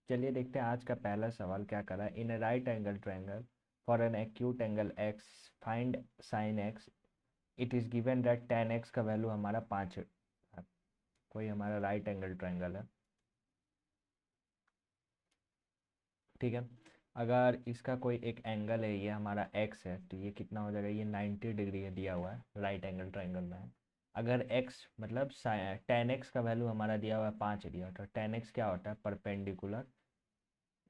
चलिए देखते हैं आज का पहला सवाल क्या कर रहा है। In right angle triangle for an acute angle x find sine x it is given that tan x का वैल्यू हमारा 5 है। कोई हमारा राइट एंगल ट्रायंगल है, ठीक है। अगर इसका कोई एक एंगल है, ये हमारा x है, तो ये कितना हो जाएगा, ये 90 डिग्री है, दिया हुआ है, राइट एंगल ट्रायंगल में है। अगर x मतलब tan x का वैल्यू हमारा दिया हुआ है 5 दिया, तो tan x क्या होता है, परपेंडिकुलर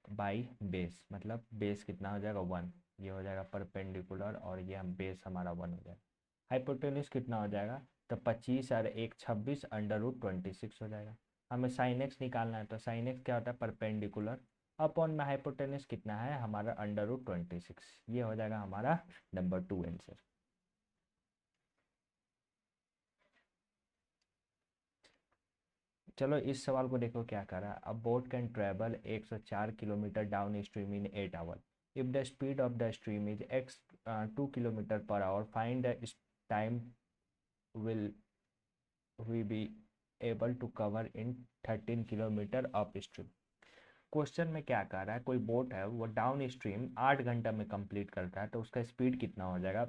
बाई बेस, मतलब बेस कितना हो जाएगा 1, ये हो जाएगा परपेंडिकुलर और ये हम बेस हमारा 1 हो जाएगा। हाइपोटेन्यूज कितना हो जाएगा, तो 25 और 1 26 √26 हो जाएगा। हमें साइन एक्स निकालना है, तो साइन एक्स क्या होता है, परपेंडिकुलर अपॉन में हाइपोटेन्यूज कितना है हमारा √26, ये हो जाएगा हमारा नंबर 2 आंसर। चलो इस सवाल को देखो क्या कर रहा है। A boat can travel 104 kilometre downstream in 8 hour if the speed of the stream is x 2 kilometre per hour find the time will we be able to cover in 13 kilometre of stream. Question में क्या कह रहा है, कोई boat है वो down stream 8 घंटा में कंप्लीट करता है, तो उसका स्पीड कितना हो जाएगा,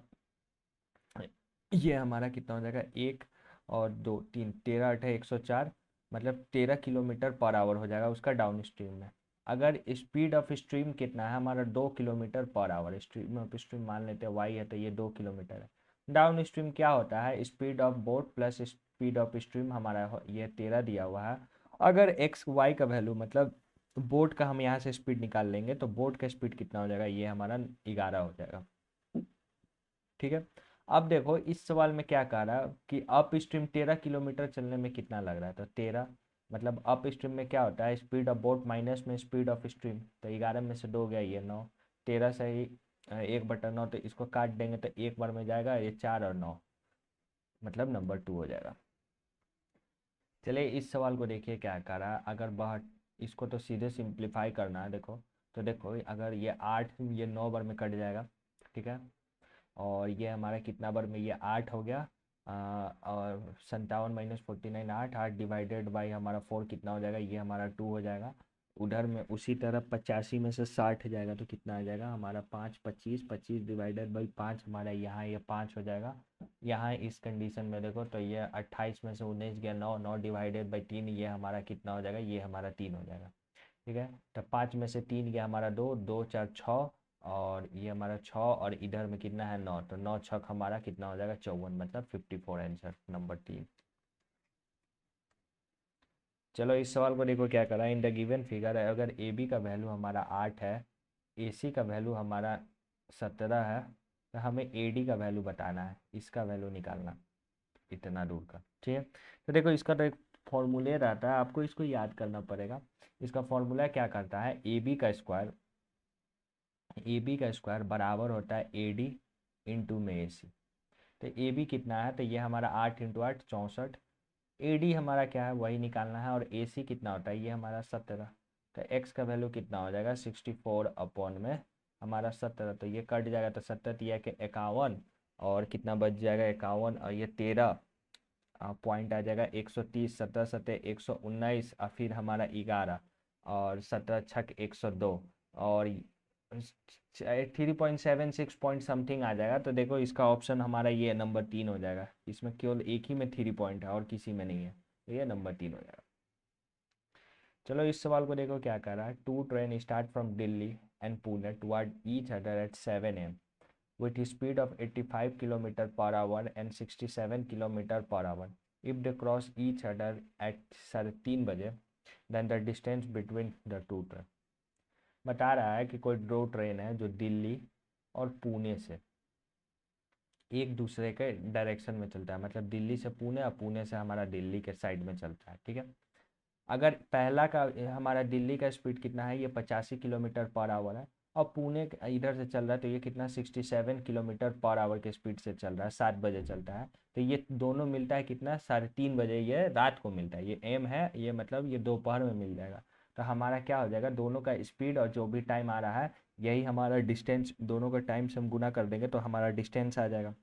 ये हमारा कितना हो जाएगा, 1 और 2 3 13 8 104, मतलब 13 किलोमीटर पर आवर हो जाएगा उसका डाउन स्ट्रीम में। अगर स्पीड ऑफ स्ट्रीम कितना है हमारा 2 kilometre per our, stream of stream मान लेते हैं वाई है, तो ये 2 किलोमीटर है। डाउन स्ट्रीम क्या होता है, speed of boat plus speed of stream, हमारा ये 13 दिया हुआ है। अगर एक्स वाई का वैल्यू मतलब बोट का हम यहाँ से स्पीड निकाल लेंगे, तो बोट का स्पीड कितना हो जाएगा, ये हमारा 11 हो जाएगा, ठीक है। अब देखो इस सवाल में क्या कह रहा है कि अप स्ट्रीम 13 किलोमीटर चलने में कितना लग रहा है, तो 13 मतलब अप स्ट्रीम में क्या होता है, स्पीड ऑफ बोट माइनस में स्पीड ऑफ स्ट्रीम, तो 11 में से 2 गया, ये 9, 13 से ही 1/9, तो इसको काट देंगे तो एक बार में जाएगा, ये 4 और 9, मतलब नंबर 2 हो जाएगा। चलिए इस सवाल को देखिए क्या कर रहा है। अगर बहुत इसको तो सीधे सिंप्लीफाई करना है, देखो तो देखो अगर ये 8 ये 9 बार में कट जाएगा, ठीक है। और ये हमारा कितना बार में, ये 8 हो गया, और 57 - 49 8 8 डिवाइडेड बाई हमारा 4 कितना हो जाएगा, ये हमारा 2 हो जाएगा। उधर में उसी तरह 85 में से 60 जाएगा तो कितना आ जाएगा हमारा 5 25 25 डिवाइडेड बाई 5, हमारा यहाँ ये 5 हो जाएगा। यहाँ इस कंडीशन में देखो तो ये 28 में से 19 गया 9, 9 डिवाइडेड बाई 3, ये हमारा कितना हो जाएगा, ये हमारा 3 हो जाएगा, ठीक है। तो 5 में से 3 गया हमारा 2, 2 4 6, और ये हमारा 6, और इधर में कितना है 9, तो 9 छक हमारा कितना हो जाएगा 54, मतलब 54 आंसर नंबर 3। चलो इस सवाल को देखो क्या करा है। इन द गिवन फिगर है, अगर ए बी का वैल्यू हमारा 8 है, ए सी का वैल्यू हमारा 17 है, तो हमें ए डी का वैल्यू बताना है, इसका वैल्यू निकालना इतना दूर का, ठीक है। तो देखो इसका तो एक फॉर्मूले रहता है, आपको इसको याद करना पड़ेगा। इसका फॉर्मूला क्या करता है, ए बी का स्क्वायर बराबर होता है ए डी इंटू में ए सी। तो ए बी कितना है, तो ये हमारा 8 × 8 64, ए डी हमारा क्या है वही निकालना है, और ए सी कितना होता है, ये हमारा 17। तो एक्स का वैल्यू कितना हो जाएगा 64 अपॉन में हमारा 17, तो ये कट जाएगा, तो 17 के 51, और कितना बच जाएगा 51, और ये 13 पॉइंट आ जाएगा 130, 17 17 119, और फिर हमारा 11, और 17 छक 102, और 3.76 पॉइंट समथिंग आ जाएगा। तो देखो इसका ऑप्शन हमारा ये नंबर 3 हो जाएगा, इसमें केवल एक ही में 3 पॉइंट है और किसी में नहीं है, तो ये नंबर 3 हो जाएगा। चलो इस सवाल को देखो क्या कर रहा है। Two train start from Delhi and Pune toward each other at 7 AM with a speed of 85 kilometer per hour and 67 kilometer per hour. If they cross each other at 3 बजे, then the distance between the two train। बता रहा है कि कोई दो train है जो दिल्ली और पुणे से एक दूसरे के डायरेक्शन में चलता है, मतलब दिल्ली से पुणे और पुणे से हमारा दिल्ली के साइड में चलता है, ठीक है। अगर पहला का हमारा दिल्ली का स्पीड कितना है, ये 85 किलोमीटर पर आवर है, और पुणे इधर से चल रहा है, तो ये कितना 67 किलोमीटर पर आवर के स्पीड से चल रहा है, 7 बजे चलता है। तो ये दोनों मिलता है कितना 3:30 बजे, ये रात को मिलता है, ये एम है, ये मतलब ये दोपहर में मिल जाएगा। तो हमारा क्या हो जाएगा, दोनों का स्पीड और जो भी टाइम आ रहा है यही हमारा डिस्टेंस, दोनों का टाइम से हम गुना कर देंगे तो हमारा डिस्टेंस आ जाएगा,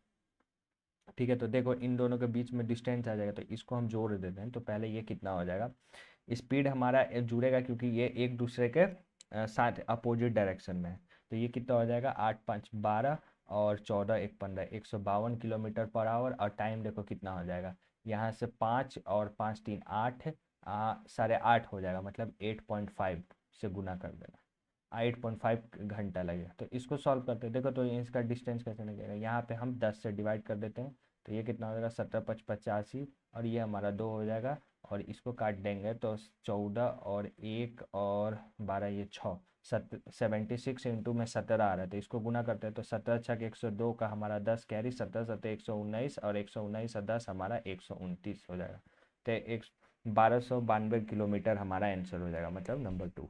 ठीक है। तो देखो इन दोनों के बीच में डिस्टेंस आ जाएगा, तो इसको हम जोड़ देते हैं, तो पहले ये कितना हो जाएगा, स्पीड हमारा जुड़ेगा क्योंकि ये एक दूसरे के साथ अपोजिट डायरेक्शन में है। तो ये कितना हो जाएगा, 8 5 12 और 14 1 15, 152 किलोमीटर पर आवर। और टाइम देखो कितना हो जाएगा, यहाँ से 5 और 5 3 8, 8:30 हो जाएगा, मतलब 8.5 से गुना कर देना, 8.5 घंटा लगेगा। तो इसको सॉल्व करते हैं, देखो तो इसका डिस्टेंस कैसे लगेगा, यहाँ पे हम 10 से डिवाइड कर देते हैं तो ये कितना हो जाएगा, 17 5 85, और ये हमारा 2 हो जाएगा। और इसको काट देंगे तो 14 और 1 और 12, ये 6, 76 इंटू में 17 आ रहा है, तो इसको गुना करते हैं तो 17 छक 102 का हमारा 10 कैरी, 17 17 119, और 119 और 10 हमारा 129 हो जाएगा। तो 1292 किलोमीटर हमारा आंसर हो जाएगा, मतलब नंबर 2।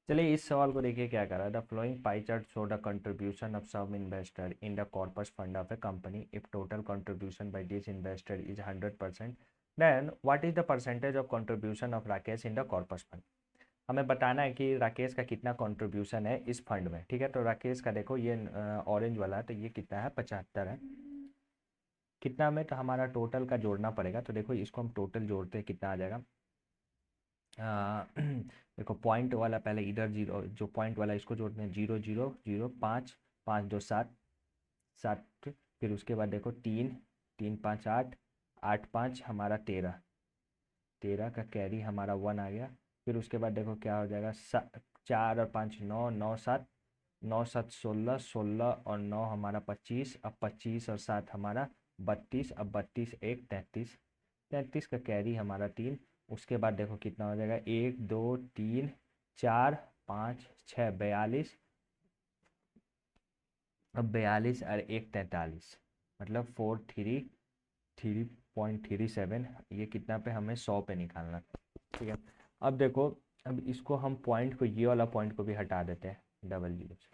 चलिए इस सवाल को देखिए क्या कर रहा है। The flowing pie chart show the contribution of some investor in the corpus fund of a company. If total contribution by this investor is 100%, then what is the percentage of contribution of Rakesh in the corpus fund. हमें बताना है कि राकेश का कितना contribution है इस fund में, ठीक है। तो राकेश का देखो ये ऑरेंज वाला है, तो ये कितना है, 75 है। कितना में, तो हमारा टोटल का जोड़ना पड़ेगा। तो देखो इसको हम टोटल जोड़ते हैं, कितना आ जाएगा। देखो पॉइंट वाला पहले इधर जीरो, जो पॉइंट वाला इसको जोड़ते हैं, 0 0 0 5 5 2 7 7, फिर उसके बाद देखो 3 3 5 8 8 5 हमारा 13, 13 का कैरी हमारा 1 आ गया। फिर उसके बाद देखो क्या हो जाएगा, 4 और 5 9 9 7 9 7 16 16 और 9 हमारा 25, अब 25 और 7 हमारा 32, अब 32 1 33, 33 का कैरी हमारा 3। उसके बाद देखो कितना हो जाएगा, 1 2 3 4 5 6 42, अब 42 और 1 43, मतलब 433.37। ये कितना पे, हमें 100 पे निकालना, ठीक है। अब देखो, अब इसको हम पॉइंट को, ये वाला पॉइंट को भी हटा देते हैं, डबल जीरो से।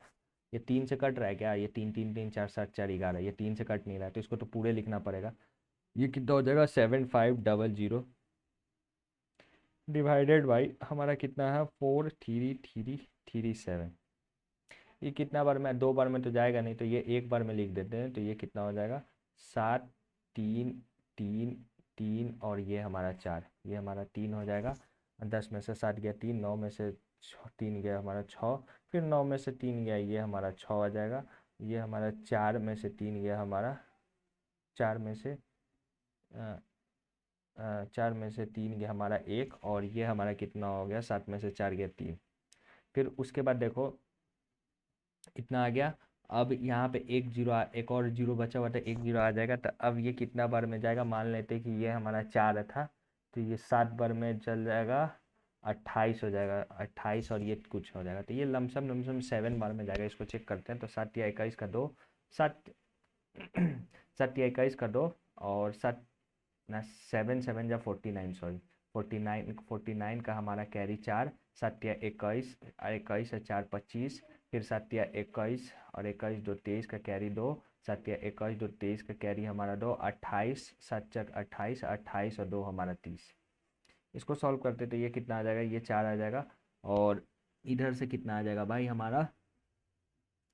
ये 3 से कट रहा है क्या, ये 3 3 3 4 7 4 11, ये 3 से कट नहीं रहा है, तो इसको तो पूरे लिखना पड़ेगा। ये कितना हो जाएगा, 7500 डिवाइडेड बाई हमारा कितना है, 43337। ये कितना बार में, 2 बार में तो जाएगा नहीं, तो ये एक बार में लिख देते हैं। तो ये कितना हो जाएगा, 7 3 3 3 और ये हमारा 4, ये हमारा 3 हो जाएगा। 10 में से 7 गया 3, 9 में से 3 गया हमारा 6, फिर 9 में से 3 गया, ये हमारा 6 आ जाएगा। ये हमारा 4 में से 3 गया हमारा, 4 में से 4 में से 3 गया हमारा 1, और ये हमारा कितना हो गया, 7 में से 4 गया 3। फिर उसके बाद देखो इतना आ गया। अब यहाँ पे एक जीरो, एक और जीरो बचा हुआ था, एक जीरो आ जाएगा। तो अब ये कितना बार में जाएगा, मान लेते हैं कि ये हमारा 4 था, तो ये 7 बार में चल जाएगा, 28 हो जाएगा, 28 और ये कुछ हो जाएगा। तो ये लमसम लमसम 7 बार में जाएगा। इसको चेक करते हैं, तो 7 या 21 का 2, 7 7 या 21 का 2, और 7 ना 7 7 या 49, सॉरी 49, 49 का हमारा कैरी 4, 7 या 21, 21 या 4 25, फिर 7 या 21 और 21 दो 23 का कैरी 2, 7 या 21 दो 23 का कैरी हमारा 2, 28, 7 चक 28, 28 और 2 हमारा 30। इसको सॉल्व करते तो ये कितना आ जाएगा, ये 4 आ जाएगा, और इधर से कितना आ जाएगा भाई हमारा,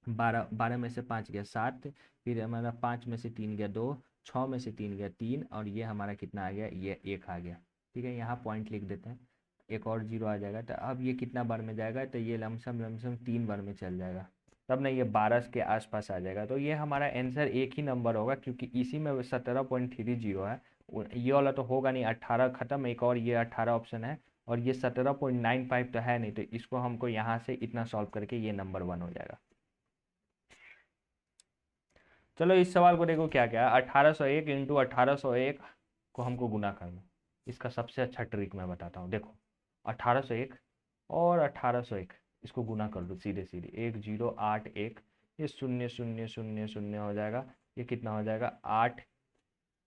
12, 12 में से 5 गया 7, फिर हमारा 5 में से 3 गया 2, 6 में से 3 गया 3, और ये हमारा कितना आ गया, ये 1 आ गया, ठीक है। यहाँ पॉइंट लिख देते हैं, एक और जीरो आ जाएगा। तो अब ये कितना बार में जाएगा, तो ये लमसम लमसम 3 बार में चल जाएगा, तब ना ये 12 के आसपास आ जाएगा। तो ये हमारा आंसर एक ही नंबर होगा, क्योंकि इसी में 17.30 है। ये वाला तो होगा नहीं, 18 खत्म, एक और ये 18 ऑप्शन है, और ये 17.95 तो है नहीं, तो इसको हमको यहाँ से इतना सॉल्व करके ये नंबर 1 हो जाएगा। चलो इस सवाल को देखो क्या क्या है, 1801 इंटू 1801 को हमको गुना करना। इसका सबसे अच्छा ट्रिक मैं बताता हूँ, देखो 1801 और 1801 इसको गुना कर दो सीधे सीधे, 1081, ये 0 0 0 0 हो जाएगा। ये कितना हो जाएगा, 8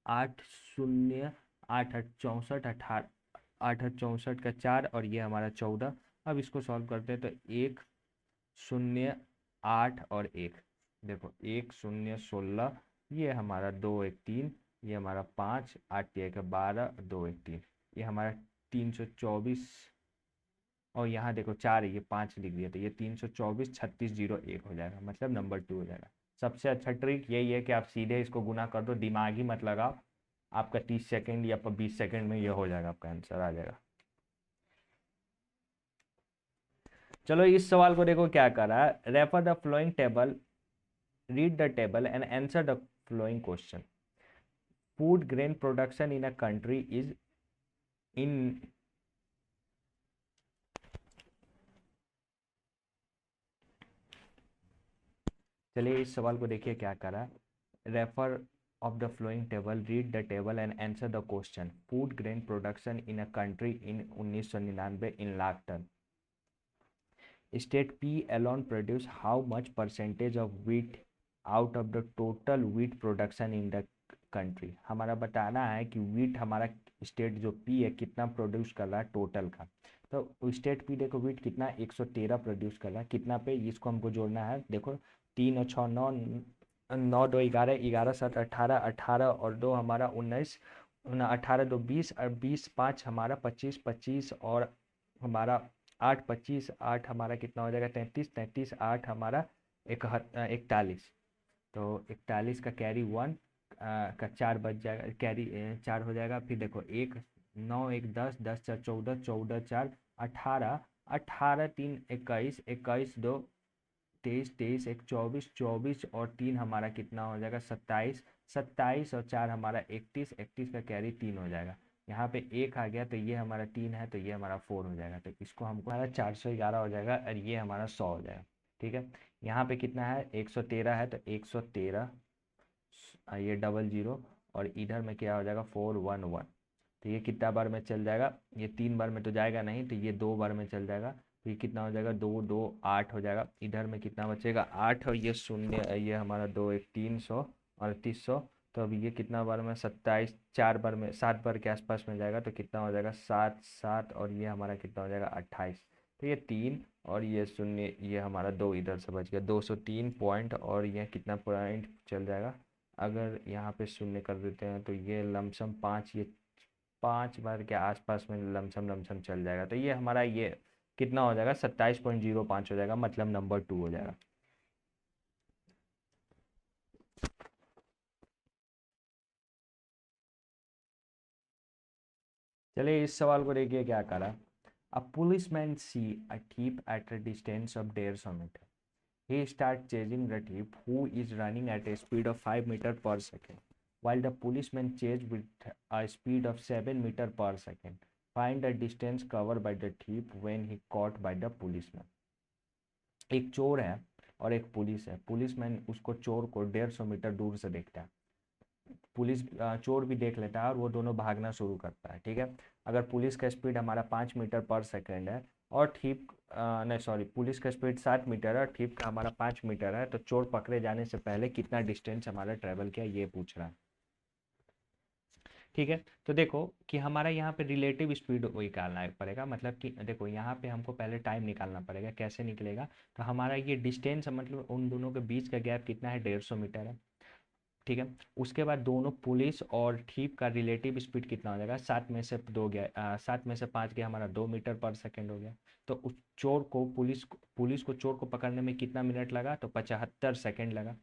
8 0 8 8 64, 18 8 8 64 का 4, और ये हमारा 14। अब इसको सॉल्व करते हैं, तो 1 0 8 और 1, देखो 1 0 16, ये हमारा 2 1 3, ये हमारा 5 8 1 12 2 1 3, ये हमारा 324, और यहाँ देखो 4 है, ये 5 लिख दिया, तो ये 324 36 01 हो जाएगा, मतलब नंबर 2 हो जाएगा। सबसे अच्छा ट्रिक यही है कि आप सीधे इसको गुना कर दो, दिमाग ही मत लगाओ, आपका 30 सेकंड या 20 सेकंड में ये हो जाएगा, आपका आंसर आ जाएगा। चलो इस सवाल को देखो क्या कर रहा है, refer the flowing table, read the table and answer the flowing question. Food grain production in a country is in, चलिए इस सवाल को देखिए क्या कर रहा है, refer of the flowing table, read the table and answer the question. Food grain production in a country in 1999 in lakh ton. State P alone produce how much percentage of wheat out of the total wheat production in the country। हमारा बताना है कि wheat हमारा state जो P है कितना produce कर रहा है टोटल का। तो स्टेट P देखो wheat कितना 113 प्रोड्यूस कर रहा है, कितना पे इसको हमको जोड़ना है, देखो 3 और 6 9, 9 2 11, 11 7 18, 18 और 2 हमारा 19, 18 2 20 और 20 5 हमारा 25, 25 और हमारा 8 25 8 हमारा कितना हो जाएगा 33, 33 8 हमारा 41। तो 41 का कैरी 1 का 4 बच जाएगा, कैरी 4 हो जाएगा। फिर देखो 1 9 1 10, 10 4 14, 14 4 18, 18 3 21, 21 2 23, 23 1 24, 24 और 3 हमारा कितना हो जाएगा 27, 27 और 4 हमारा 31, 31 का कैरी 3 हो जाएगा। यहाँ पे 1 आ गया तो ये हमारा 3 है, तो ये हमारा 4 हो जाएगा, तो इसको हमको हमारा 411 हो जाएगा और ये हमारा 100 हो जाएगा। ठीक है, यहाँ पे कितना है 113 है, तो 113 ये 00 और इधर में क्या हो जाएगा 411। तो ये कितना बार में चल जाएगा, ये 3 बार में तो जाएगा नहीं, तो ये 2 बार में चल जाएगा। तो ये कितना हो जाएगा 2 2 8 हो जाएगा, इधर में कितना बचेगा 8 और ये शून्य, ये हमारा 2 1 300 और 300। तो अभी ये कितना बार में 27, 4 बार में 7 बार के आसपास में जाएगा, तो कितना हो जाएगा 7 7 और ये हमारा कितना हो जाएगा 28। तो ये 3 और ये शून्य, ये हमारा 2 इधर से बच गया, 203 पॉइंट और ये कितना पॉइंट चल जाएगा। अगर यहाँ पे शून्य कर देते हैं तो ये लमसम 5, ये 5 बार के आसपास में लमसम लमसम चल जाएगा। तो ये हमारा ये कितना हो जाएगा 27.05 हो जाएगा, मतलब नंबर 2 हो जाएगा। चलिए इस सवाल को देखिए क्या करा, a policeman see a thief at a distance of 150 मीटर, he starts chasing the thief who is running at a speed of 5 meter per second while the policeman chase with a speed of 7 meter per second, find the distance covered by the thief when he caught by the policeman। एक चोर है और एक police है, policeman उसको चोर को 150 metre दूर से देखता है, पुलिस चोर भी देख लेता है और वो दोनों भागना शुरू करता है। ठीक है, अगर पुलिस का स्पीड हमारा 5 मीटर पर सेकेंड है और ठीक नहीं सॉरी, पुलिस का स्पीड 7 मीटर है और ठीक का हमारा 5 मीटर है, तो चोर पकड़े जाने से पहले कितना डिस्टेंस हमारा ट्रेवल किया ये पूछ रहा है। ठीक है, तो देखो कि हमारा यहाँ पे रिलेटिव स्पीड निकालना पड़ेगा, मतलब कि देखो यहाँ पे हमको पहले टाइम निकालना पड़ेगा, कैसे निकलेगा, तो हमारा ये डिस्टेंस मतलब उन दोनों के बीच का गैप कितना है 150 मीटर है। ठीक है, उसके बाद दोनों पुलिस और ठीप का रिलेटिव स्पीड कितना हो जाएगा, 7 में से 2 गया 7 में से 5 गया हमारा 2 मीटर पर सेकेंड हो गया। तो उस चोर को पुलिस को चोर को पकड़ने में कितना मिनट लगा, तो 75 सेकेंड लगा।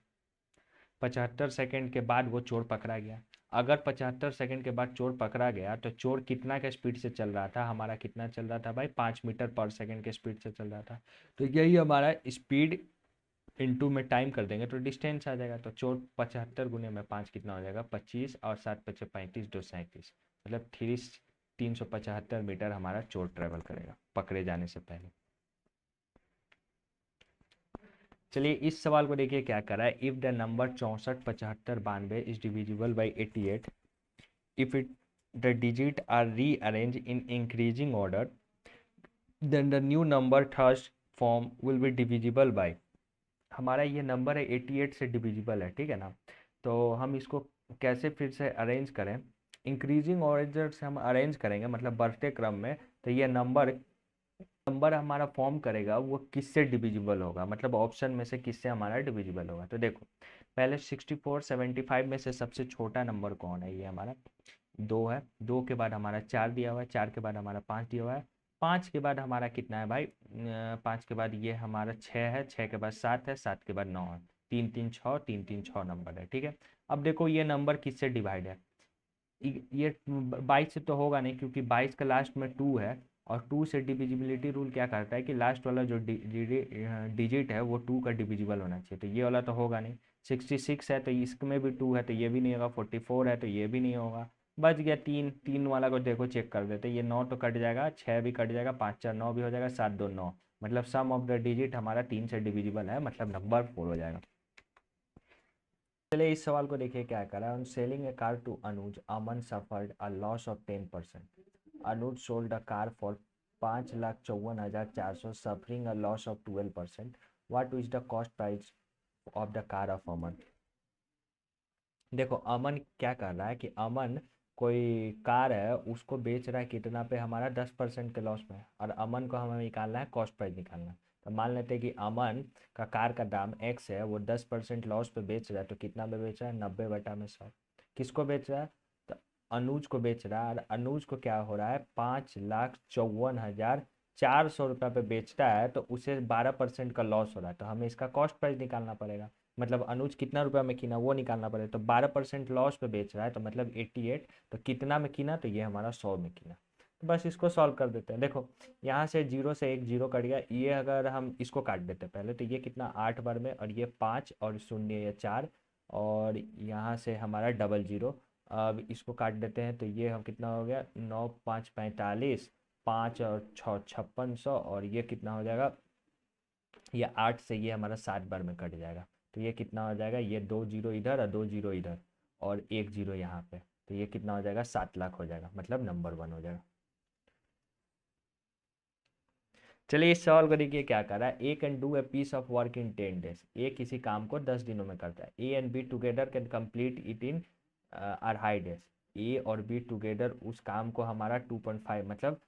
75 सेकेंड के बाद वो चोर पकड़ा गया। अगर 75 सेकेंड के बाद चोर पकड़ा गया तो चोर कितना का स्पीड से चल रहा था, हमारा कितना चल रहा था भाई 5 मीटर पर सेकेंड के स्पीड से चल रहा था। तो यही हमारा स्पीड इनटू में टाइम कर देंगे तो डिस्टेंस आ जाएगा। तो चोर 75 गुने में 5 कितना हो जाएगा 25 और 7 पचे 35 2 37, मतलब 375 मीटर हमारा चोर ट्रेवल करेगा पकड़े जाने से पहले। चलिए इस सवाल को देखिए क्या कर रहा है, if the number 64 75 92 is divisible by 88, if it the digit are rearrange in increasing order then the new number third form will be divisible by. हमारा ये नंबर है 88 से डिविजिबल है, ठीक है ना, तो हम इसको कैसे फिर से अरेंज करें, इंक्रीजिंग ऑर्डर से हम अरेंज करेंगे मतलब बढ़ते क्रम में, तो ये नंबर हमारा फॉर्म करेगा वो किससे डिविजिबल होगा, मतलब ऑप्शन में से किससे हमारा डिविजिबल होगा। तो देखो पहले 64 75 में से सबसे छोटा नंबर कौन है, ये हमारा 2 है, 2 के बाद हमारा 4 दिया हुआ है, 4 के बाद हमारा 5 दिया हुआ है, 5 के बाद हमारा कितना है भाई 5 के बाद ये हमारा 6 है, 6 के बाद 7 है, 7 के बाद 9 है, 336 नंबर है, ठीक है। अब देखो ये नंबर किससे डिवाइड है, ये 22 से तो होगा नहीं, क्योंकि 22 का लास्ट में 2 है, और 2 से डिविजिबिलिटी रूल क्या करता है कि लास्ट वाला जो डिजिट है वो 2 का डिविजिबल होना चाहिए, तो ये वाला तो होगा नहीं। 66 है तो इसमें भी 2 है तो ये भी नहीं होगा, 44 है तो ये भी नहीं होगा। बच गया 3, 3 वाला को देखो चेक कर देते, ये 9 तो कट जाएगा, 6 भी कट जाएगा, 5 4 9 भी हो जाएगा, 7 2 9, मतलब सम ऑफ द डिजिट हमारा 3 से डिविजिबल है, मतलब नंबर 4 हो जाएगा। चलिए इस सवाल को देखिए क्या करा है। Selling a car to Anuj, Aman suffered a loss of 10%। Anuj sold a car for 5,54,400 suffering a loss of 12%। What is the cost price of the car of Aman. देखो अमन क्या कर रहा है कि अमन कोई कार है उसको बेच रहा है कितना पे, हमारा 10% के लॉस में, और अमन को हमें निकालना है कॉस्ट प्राइस निकालना है। तो मान लेते हैं कि अमन का कार का दाम एक्स है, वो 10% लॉस पे बेच रहा है, तो कितना पे बेच रहा है, 90/100। किसको बेच रहा है, तो अनुज को बेच रहा है, और अनुज को क्या हो रहा है, 5,54,400 रुपये पे बेचता है, तो उसे 12% का लॉस हो रहा है, तो हमें इसका कॉस्ट प्राइस निकालना पड़ेगा। मतलब अनुज कितना रुपया में किना वो निकालना पड़ेगा, तो 12% लॉस पे बेच रहा है, तो मतलब 88, तो कितना में किना, तो ये हमारा 100 में किना। तो बस इसको सॉल्व कर देते हैं। देखो यहाँ से 0 से 1 0 कट गया, ये अगर हम इसको काट देते हैं पहले, तो ये कितना 8 बार में, और ये 5 और 0 ये 4, और यहाँ से हमारा डबल 0। अब इसको काट देते हैं तो ये हम कितना हो गया, 9 5 45, 5 और 6 5600, और ये कितना हो जाएगा, ये 8 से ये हमारा 7 बार में कट जाएगा, तो ये कितना हो जाएगा, ये 2 0 इधर और 2 0 इधर, और 1 0 यहाँ पे, तो ये कितना हो जाएगा, 7 लाख हो जाएगा, मतलब नंबर 1 हो जाएगा। चलिए इस सवाल को देखिए क्या कर रहा है। A can do a piece of work in 10 days. A किसी काम को 10 दिनों में करता है। A and B together can complete it in अढ़ाई डेज। ए और बी टुगेदर उस काम को हमारा 2.5 मतलब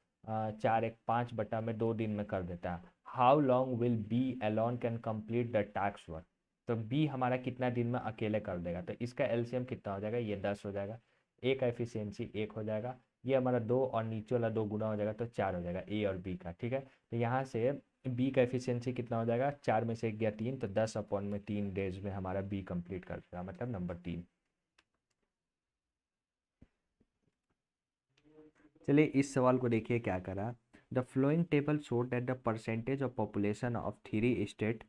4 1 5 बटा में 2 दिन में कर देता है। How long will be alone can complete the task work. तो बी हमारा कितना दिन में अकेले कर देगा, तो इसका एलसीएम कितना हो जाएगा, ये 10 हो जाएगा। ए का एफिशिएंसी 1 हो जाएगा, ये हमारा 2 और नीचे वाला 2 गुना हो जाएगा, तो 4 हो जाएगा ए और बी का, ठीक है। तो यहाँ से बी का एफिशिएंसी कितना हो जाएगा, 4 में से 1 गया 3, तो 10/3 डेज में हमारा बी कंप्लीट कर देगा, मतलब नंबर 3। चलिए इस सवाल को देखिए क्या करा। The flowing table show that the percentage of population of 3 state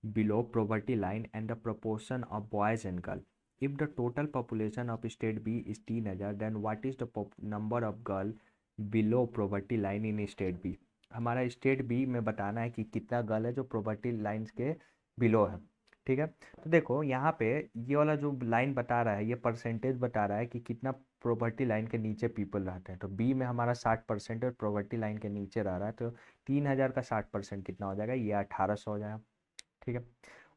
below poverty line and the proportion of boys and girl. If the total population of state B is 3,000, then what is the number of girl below poverty line in state B? हमारा state B में बताना है कि कितना girl है जो poverty lines के below है, ठीक है। तो देखो यहाँ पे ये वाला जो लाइन बता रहा है, ये परसेंटेज बता रहा है कि कितना प्रोवर्टी लाइन के नीचे पीपल रहते हैं। तो बी में हमारा 60% और प्रोवर्टी लाइन के नीचे रह रहा है, तो 3,000 का 60% कितना हो जाएगा, ये 1800 हो जाएगा, ठीक है।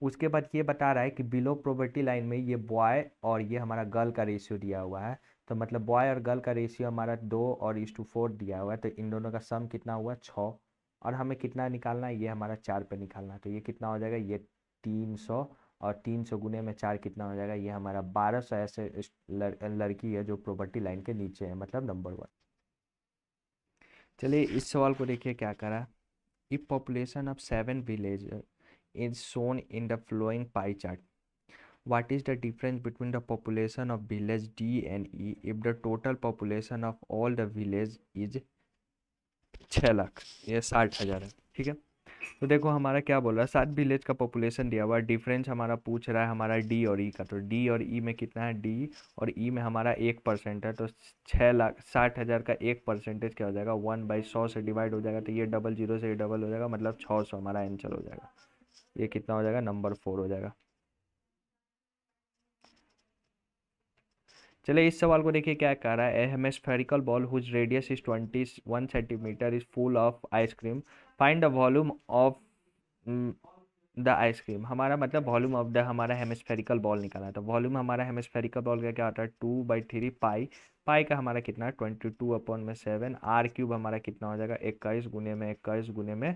उसके बाद ये बता रहा है कि बिलो प्रोवर्टी लाइन में ये बॉय और ये हमारा गर्ल का रेशियो दिया हुआ है, तो मतलब बॉय और गर्ल का रेशियो हमारा 2:4 दिया हुआ है, तो इन दोनों का सम कितना हुआ 6, और हमें कितना निकालना है, ये हमारा 4 पे निकालना है, तो ये कितना हो जाएगा, ये 300, और 300 गुने में 4 कितना हो जाएगा, ये हमारा 1200 ऐसे लड़की है जो प्रोवर्टी लाइन के नीचे है, मतलब नंबर 1। चलिए इस सवाल को देखिए क्या करा। If population of 7 village is shown in the following pie chart. What is the difference between the population of village D and E if the total population of all the village is 6 lakh, ये 60,000 है, ठीक है। तो देखो हमारा क्या बोल रहा है, 7 विलेज का पॉपुलेशन दिया हुआ है, डिफरेंस हमारा पूछ रहा है हमारा डी और ई का, तो डी और ई में कितना है, डी और ई में हमारा 1% है, तो 6,60,000 का 1% क्या हो जाएगा, 1/100 से डिवाइड हो जाएगा, तो ये डबल 0 से डबल हो जाएगा, मतलब 600 हमारा आंसर हो जाएगा। ये कितना हो जाएगा, नंबर 4 हो जाएगा। चलिए इस सवाल को देखिए क्या कह रहा है। A hemispherical bowl whose radius is 21 centimetre is full of ice cream, find the volume of the ice cream. हमारा मतलब वॉल्यूम ऑफ द हमारा हेमिस्फेरिकल बॉल निकाला है, तो वॉल्यूम हमारा हेमिस्फेरिकल बॉल का क्या होता है, 2/3 पाई। पाई का हमारा कितना है 22/7। आर क्यूब हमारा कितना हो जाएगा, 21 गुने में 21 गुने में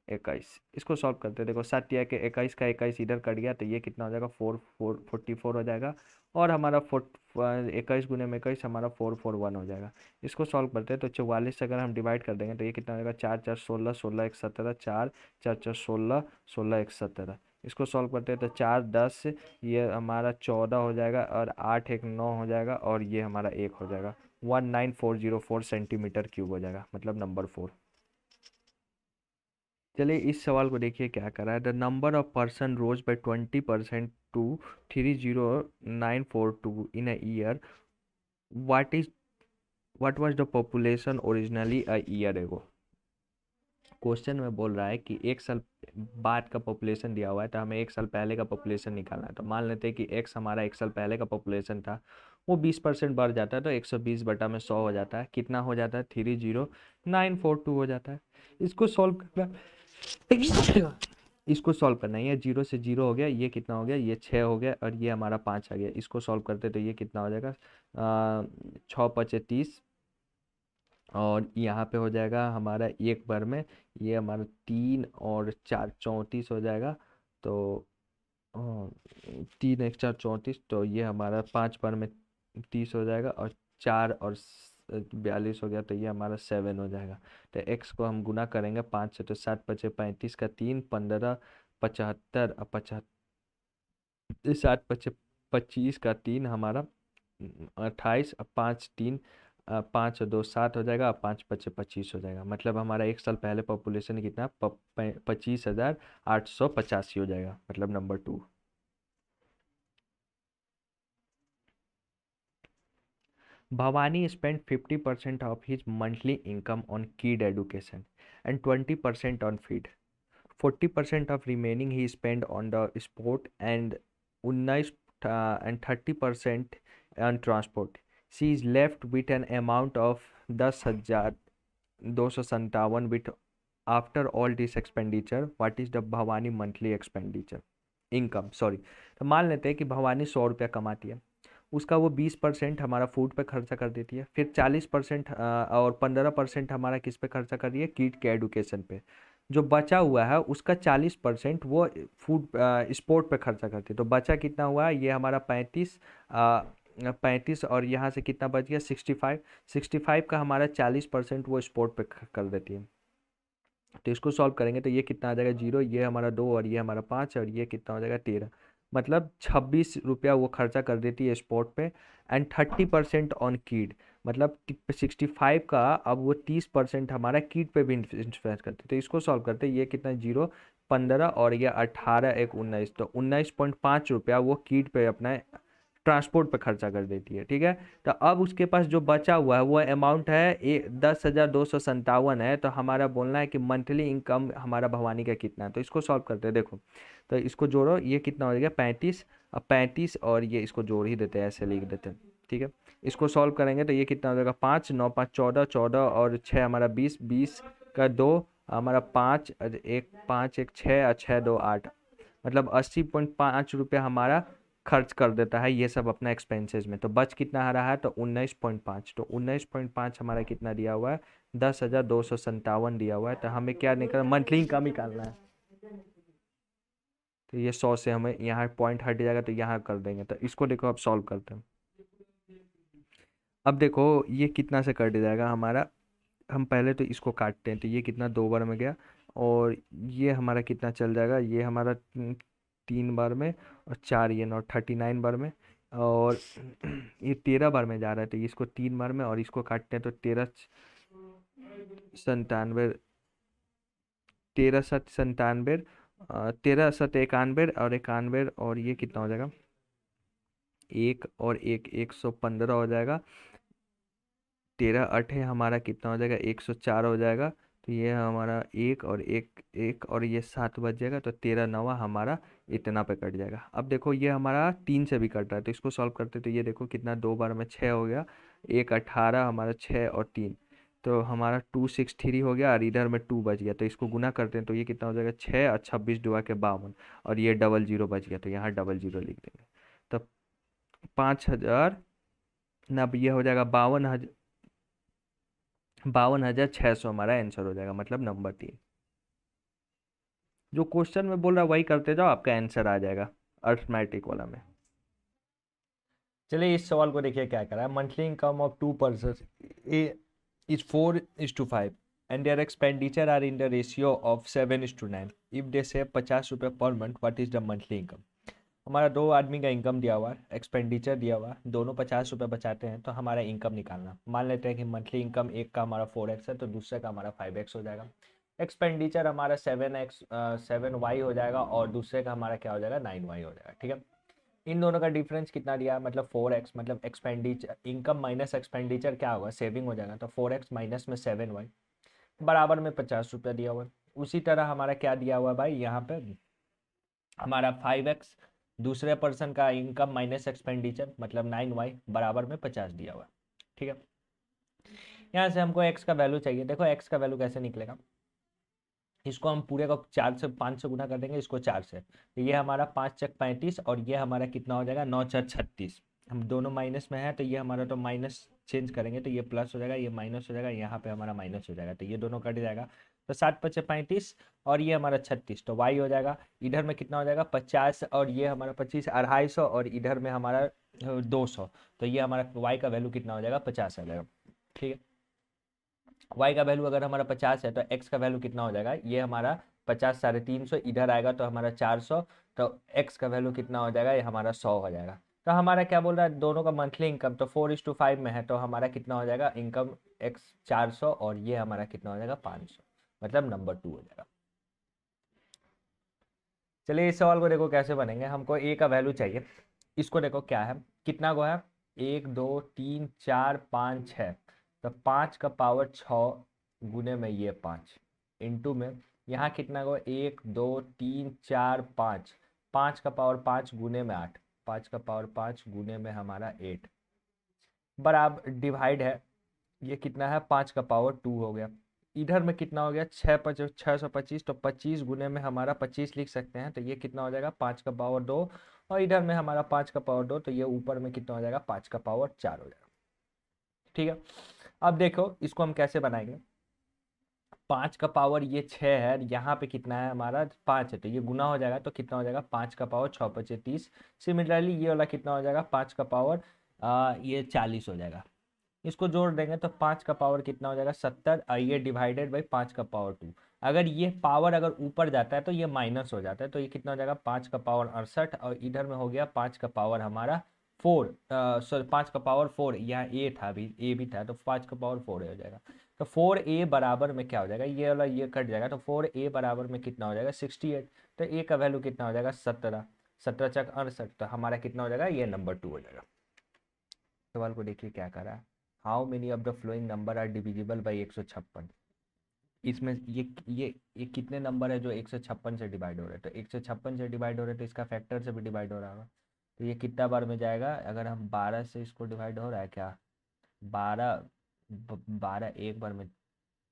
21। इसको सॉल्व करते हैं, देखो 7 या के 21 का 21 इधर कट गया, तो ये कितना हो जाएगा 44 हो जाएगा, और हमारा 21 गुने में 21 हमारा 441 हो जाएगा। इसको सॉल्व करते हैं तो 44 से अगर हम डिवाइड कर देंगे तो ये कितना हो जाएगा, 4 4 16, 16 1 17, 4 4 4 16, 16 1 17, इसको सॉल्व करते हैं तो 4 10, ये हमारा 14 हो जाएगा, और 8 1 9 हो जाएगा, और ये हमारा 1 हो जाएगा। 19404 सेंटीमीटर क्यूब हो जाएगा, मतलब नंबर 4। चलिए इस सवाल को देखिए क्या कर रहा है। The number of person rose by 20% to 30942 in a year, what is what was the population originally a year ago. Question में बोल रहा है कि एक साल बाद का पॉपुलेशन दिया हुआ है, तो हमें एक साल पहले का पॉपुलेशन निकालना है। तो मान लेते हैं कि एक्स हमारा एक साल पहले का पॉपुलेशन था, वो 20% बढ़ जाता है, तो 120 बटा में 100 हो जाता है। कितना हो जाता है? 30942 हो जाता है। इसको सॉल्व करना इसको सॉल्व करना है। ये 0 से 0 हो गया, ये कितना हो गया? ये 6 हो गया, और ये हमारा 5 आ गया। इसको सॉल्व करते तो ये कितना हो जाएगा? 6 5 30, और यहाँ पे हो जाएगा हमारा एक बार में, ये हमारा 3 और 4 34 हो जाएगा। तो 3 1 4 34, तो ये हमारा 5 बार में 30 हो जाएगा, और 4 और 42 हो गया, तो ये हमारा 7 हो जाएगा। तो x को हम गुना करेंगे 5 से, तो 7 5 35 का 3 15 75, और 7 5 25 का 3 हमारा 28, और 5 3 5 2 7 हो जाएगा, और 5 5 25 हो जाएगा। मतलब हमारा एक साल पहले पॉपुलेशन कितना? 25,885 हो जाएगा, मतलब number 2। Bhavani spent 50% of his monthly income on kid education and 20% on feed. 40% of remaining he spent on the sport, and 19 and 30% on transport. She is left with an amount of 10,257 with after all this expenditure. What is the Bhavani monthly expenditure? Income sorry. तो मान लेते हैं कि भवानी 100 रुपया कमाती है, उसका वो 20% हमारा फूड पे खर्चा कर देती है, फिर 40% और 15% हमारा किस पे खर्चा कर रही है? किड के एडुकेशन पे। जो बचा हुआ है उसका 40% वो फूड स्पोर्ट पे खर्चा करती है। तो बचा कितना हुआ? ये हमारा 35, और यहाँ से कितना बच गया? 65। 65 का हमारा 40% वो स्पोर्ट पे कर देती है। तो इसको सॉल्व करेंगे तो ये कितना आ जाएगा? 0, ये हमारा 2, और ये हमारा 5, और ये कितना हो जाएगा? 13। मतलब 26 रुपया वो खर्चा कर देती है स्पोर्ट पे, एंड 30% ऑन कीड। मतलब 65 का अब वो 30% हमारा कीड पे भी इन्वेस्ट करते। तो इसको सॉल्व करते ये कितना? 0 15, और ये 18 1 19, तो 19.5 रुपया वो कीड पे अपना ट्रांसपोर्ट पे खर्चा कर देती है। ठीक है, तो अब उसके पास जो बचा हुआ है वो अमाउंट है 10,257 है। तो हमारा बोलना है कि मंथली इनकम हमारा भवानी का कितना है। तो इसको सॉल्व करते हैं। देखो, तो इसको जोड़ो, ये कितना हो गया? 35। अब 35 और ये इसको जोड़ ही देते हैं, ऐसे लिख देते हैं। ठीक है, इसको सॉल्व करेंगे तो ये कितना हो जाएगा? 5 9 5 14, 14 और 6 हमारा 20, 20 का 2 हमारा 5, 1 5 1 6, और 6 2 8। मतलब 80.5 रुपया हमारा खर्च कर देता है ये सब अपना एक्सपेंसेस में। तो बच कितना आ रहा है? तो 19.5। तो 19.5 हमारा कितना दिया हुआ है? 10,257 दिया हुआ है। तो हमें क्या निकलना? मंथली इनकम निकालना है। तो ये 100 से हमें यहाँ पॉइंट हट जाएगा, तो यहाँ कर देंगे। तो इसको देखो, अब सॉल्व करते हैं। अब देखो ये कितना से कट जाएगा हमारा। हम पहले तो इसको काटते हैं, तो ये कितना? 2 बार में गया, और ये हमारा कितना चल जाएगा? ये हमारा 3 बार में, और 4 ये 9 39 बार में, और ये 13 बार में जा रहा है। तो इसको 3 बार में, और इसको काटते हैं तो 13 97, 13 7 97, 13 7 91, और 91, और ये कितना हो जाएगा? 1 और 1 115 हो जाएगा। 13 8 है हमारा कितना हो जाएगा? 104 हो जाएगा। तो ये हमारा 1 और 1 1, और ये 7 बच जाएगा। तो 13 9 हमारा इतना पे कट जाएगा। अब देखो ये हमारा 3 से भी कट रहा है, तो इसको सॉल्व करते तो ये देखो कितना? 2 बार में 6 हो गया, 1 18 हमारा 6 और 3, तो हमारा 263 हो गया, और इधर में 2 बच गया। तो इसको गुना करते हैं तो ये कितना हो जाएगा? 6 और 26 दुआ के 52, और ये डबल जीरो बच गया, तो यहाँ डबल जीरो लिख देंगे। तो 5,000 ना, ये हो जाएगा 52,600 हमारा आंसर हो जाएगा, मतलब नंबर 3। जो क्वेश्चन में बोल रहा है वही करते जाओ, आपका आंसर आ जाएगा अर्थमेटिक वाला में। चलिए इस सवाल को देखिए क्या करा है। Monthly income of 2 person A is 4:5। And their expenditure are in the ratio of 7:9. If they save 50 रुपये per month, what is the monthly income? हमारा दो आदमी का इनकम दिया हुआ है, एक्सपेंडिचर दिया हुआ है, दोनों 50 रुपये बचाते हैं, तो हमारा इनकम निकालना। मान लेते हैं कि मंथली इनकम एक का हमारा 4x है, तो दूसरे का हमारा 5x हो जाएगा। एक्सपेंडिचर हमारा 7y हो जाएगा और दूसरे का हमारा क्या हो जाएगा, 9y हो जाएगा। ठीक है, इन दोनों का डिफरेंस कितना दिया, मतलब 4x, मतलब एक्सपेंडिचर इनकम माइनस एक्सपेंडिचर क्या होगा, सेविंग हो जाएगा, तो 4x माइनस में 7y बराबर में 50 रुपया दिया हुआ है। उसी तरह हमारा क्या दिया हुआ है भाई, यहाँ पे हमारा 5x दूसरे पर्सन का इनकम माइनस एक्सपेंडिचर मतलब 9y बराबर में 50 दिया हुआ है। ठीक है, यहाँ से हमको x का वैल्यू चाहिए। देखो x का वैल्यू कैसे निकलेगा, इसको हम पूरे को 4 से 5 से गुना कर देंगे, इसको 4 से, तो ये हमारा 5 चक 35 और ये हमारा कितना हो जाएगा, 9 4 36। हम दोनों माइनस में है तो ये हमारा तो माइनस चेंज करेंगे तो ये प्लस हो जाएगा, ये माइनस हो जाएगा, यहाँ पे हमारा माइनस हो जाएगा, तो ये दोनों कट जाएगा। तो 7 5 35 और ये हमारा 36, तो y हो जाएगा इधर में कितना हो जाएगा 50 और ये हमारा 25 250 और इधर में हमारा 200, तो ये हमारा y का वैल्यू कितना हो जाएगा 50 आ जाएगा। ठीक है, y का वैल्यू अगर हमारा 50 है तो x का वैल्यू कितना हो जाएगा, ये हमारा 50 350 इधर आएगा तो हमारा 400, तो x का वैल्यू कितना हो जाएगा, ये हमारा 100 हो जाएगा। तो हमारा क्या बोल रहा है, दोनों का मंथली इनकम तो 4:5 में है, तो हमारा कितना हो जाएगा इनकम x 400 और ये हमारा कितना हो जाएगा 500, मतलब नंबर 2 हो जाएगा। चलिए इस सवाल को देखो कैसे बनेंगे। हमको a का वैल्यू चाहिए, इसको देखो क्या है, कितना को है 1 2 3 4 5 6, तो 5 का पावर 6 गुने में ये 5 इंटू में यहाँ कितना को 1 2 3 4 5, 5 का पावर 5 गुने में 8, 5 का पावर 5 गुने में हमारा 8 बराबर डिवाइड है, ये कितना है 5 का पावर 2 हो गया। इधर में कितना हो गया 625, तो 25 गुने में हमारा 25 लिख सकते हैं, तो ये कितना हो जाएगा 5 का पावर 2 और इधर में हमारा 5 का पावर 2, तो ये ऊपर में कितना हो जाएगा 5 का पावर 4 हो जाएगा। ठीक है, अब देखो इसको हम कैसे बनाएंगे। 5 का पावर ये 6 है, यहाँ पे कितना है हमारा 5 है, तो ये गुना हो जाएगा, तो कितना हो जाएगा 5 का पावर 6 5 30। सिमिलरली ये वाला कितना हो जाएगा 5 का पावर ये 40 हो जाएगा। इसको जोड़ देंगे तो 5 का पावर कितना हो जाएगा 70 और ये डिवाइडेड बाई 5 का पावर 2। अगर ये पावर अगर ऊपर जाता है तो ये माइनस हो जाता है, तो ये कितना हो जाएगा 5 का पावर 68 और इधर में हो गया 5 का पावर हमारा 4, सॉरी 5 का पावर 4, यहाँ ए था अभी ए भी था, तो 5 का पावर 4 हो जाएगा। तो 4a बराबर में क्या हो जाएगा, ये वाला ये कट जाएगा, तो 4a बराबर में कितना हो जाएगा 68, तो a का वैल्यू कितना हो जाएगा 17, 17 चक 68, तो हमारा कितना हो जाएगा ये नंबर 2 हो जाएगा। सवाल को देखिए क्या कर रहा है, how many of the flowing number are divisible by 156। इसमें ये कितने नंबर है जो 156 से डिवाइड हो रहे हैं, तो 156 से डिवाइड हो रहे हैं तो इसका फैक्टर से भी डिवाइड हो रहा होगा, तो ये कितना बार में जाएगा, अगर हम 12 से इसको डिवाइड हो रहा है क्या, 12 12 एक बार में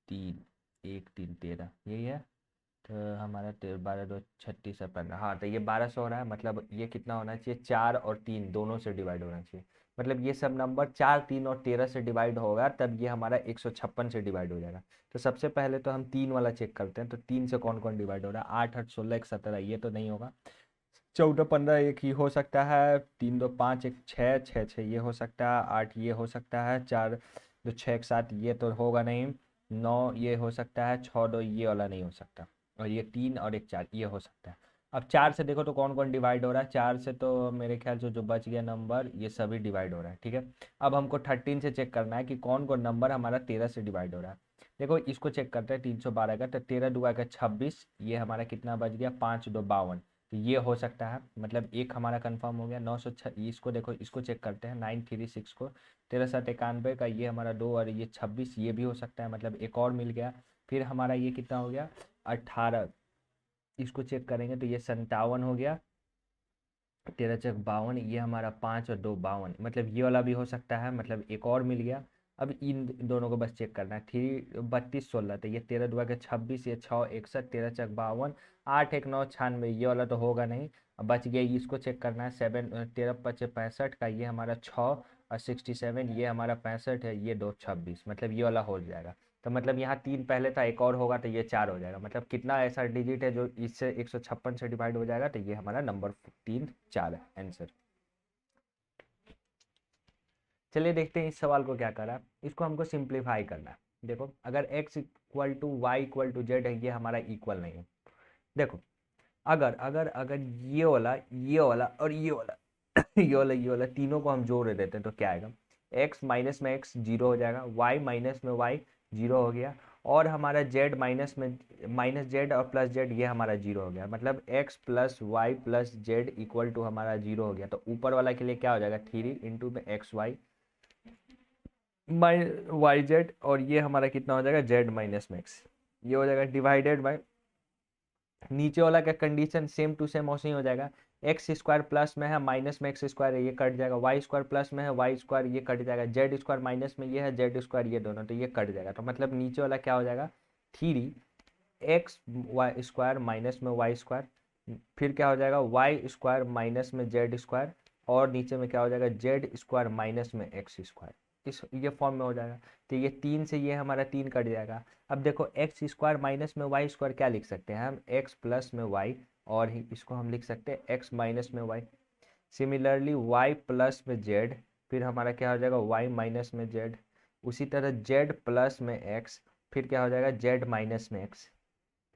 3 1 3 13 यही है, तो हमारा 12 2 36 और 15, हाँ तो ये 1200 हो रहा है, मतलब ये कितना होना चाहिए 4 और 3 दोनों से डिवाइड होना चाहिए, मतलब ये सब नंबर 4 3 और 13 से डिवाइड होगा तब ये हमारा 156 से डिवाइड हो जाएगा। तो सबसे पहले तो हम 3 वाला चेक करते हैं, तो 3 से कौन कौन डिवाइड हो रहा है, 8 8 16 1 17, ये तो नहीं होगा, 14 15 एक ही हो सकता है, 3 2 5 1 6 6 6 ये हो सकता है, 8 ये हो सकता है, 4 2 6 1 7 ये तो होगा नहीं, 9 ये हो सकता है, 6 2 ये वाला नहीं हो सकता, और ये 3 और 1 4 ये हो सकता है। अब 4 से देखो तो कौन कौन डिवाइड हो रहा है, 4 से तो मेरे ख्याल से जो बच गया नंबर ये सभी डिवाइड हो रहा है। ठीक है, अब हमको 13 से चेक करना है कि कौन कौन नंबर हमारा 13 से डिवाइड हो रहा है। देखो इसको चेक करते हैं 312 का, तो 13 दुआ का 26, ये हमारा कितना बच गया 5 2 52, तो ये हो सकता है, मतलब एक हमारा कंफर्म हो गया। 906 इसको देखो इसको चेक करते हैं 936 को, 13 7 91 का ये हमारा 2 और ये 26 ये भी हो सकता है, मतलब एक और मिल गया। फिर हमारा ये कितना हो गया 18, इसको चेक करेंगे तो ये 57 हो गया, 13 चक 52, ये हमारा 5 और 2 52, मतलब ये वाला भी हो सकता है, मतलब एक और मिल गया। अब इन दोनों को बस चेक करना है, 3 32 16, तो ये 13 दुआ के 26, ये 6 61, 13 चक 52, 8 1 9 96, ये वाला तो होगा नहीं। अब बच गया इसको चेक करना है 7 13 5 65 का, ये हमारा 6 और 67, ये हमारा 65 है, ये 2 26, मतलब ये वाला हो जाएगा। तो मतलब यहाँ 3 पहले था, एक और होगा तो ये 4 हो जाएगा, मतलब कितना ऐसा डिजिट है जो इससे 156 से डिवाइड हो जाएगा, तो ये हमारा नंबर 3 4 है आंसर। चलिए देखते हैं इस सवाल को क्या करा, इसको हमको सिंप्लीफाई करना है। देखो अगर x equal to Y equal to Z है, ये हमारा इक्वल नहीं है। देखो अगर अगर अगर ये वाला और ये वाला ये वाला तीनों को हम जोड़ देते हैं तो क्या आएगा, x माइनस में x जीरो हो जाएगा, y माइनस में y जीरो हो गया, और हमारा z माइनस जेड और प्लस जेड ये हमारा जीरो हो गया। मतलब x plus Y plus Z equal to हमारा जीरो हो गया। तो ऊपर वाला के लिए क्या हो जाएगा, 3 में एक्स वाई वाई जेड, और ये हमारा कितना हो जाएगा, जेड माइनस में एक्स, ये हो जाएगा डिवाइडेड बाय नीचे वाला का कंडीशन सेम टू सेम वैसे ही हो जाएगा। एक्स स्क्वायर प्लस में है माइनस में एक्स स्क्वायर है, ये कट जाएगा, वाई स्क्वायर प्लस में है वाई स्क्वायर ये कट जाएगा, जेड स्क्वायर माइनस में ये है जेड स्क्वायर ये दोनों, तो ये कट जाएगा। तो मतलब नीचे वाला क्या हो जाएगा, 3x वाई स्क्वायर माइनस में वाई स्क्वायर, फिर क्या हो जाएगा वाई स्क्वायर माइनस में जेड स्क्वायर, और नीचे में क्या हो जाएगा जेड स्क्वायर माइनस में एक्स स्क्वायर, इस ये फॉर्म में हो जाएगा। तो ये 3 से ये हमारा 3 कट जाएगा। अब देखो एक्स स्क्वायर माइनस में वाई स्क्वायर क्या लिख सकते हैं हम, एक्स प्लस में वाई, और ही इसको हम लिख सकते हैं एक्स माइनस में वाई। सिमिलरली वाई प्लस में जेड, फिर हमारा क्या हो जाएगा वाई माइनस में जेड, उसी तरह जेड प्लस में एक्स, फिर क्या हो जाएगा जेड माइनस में एक्स।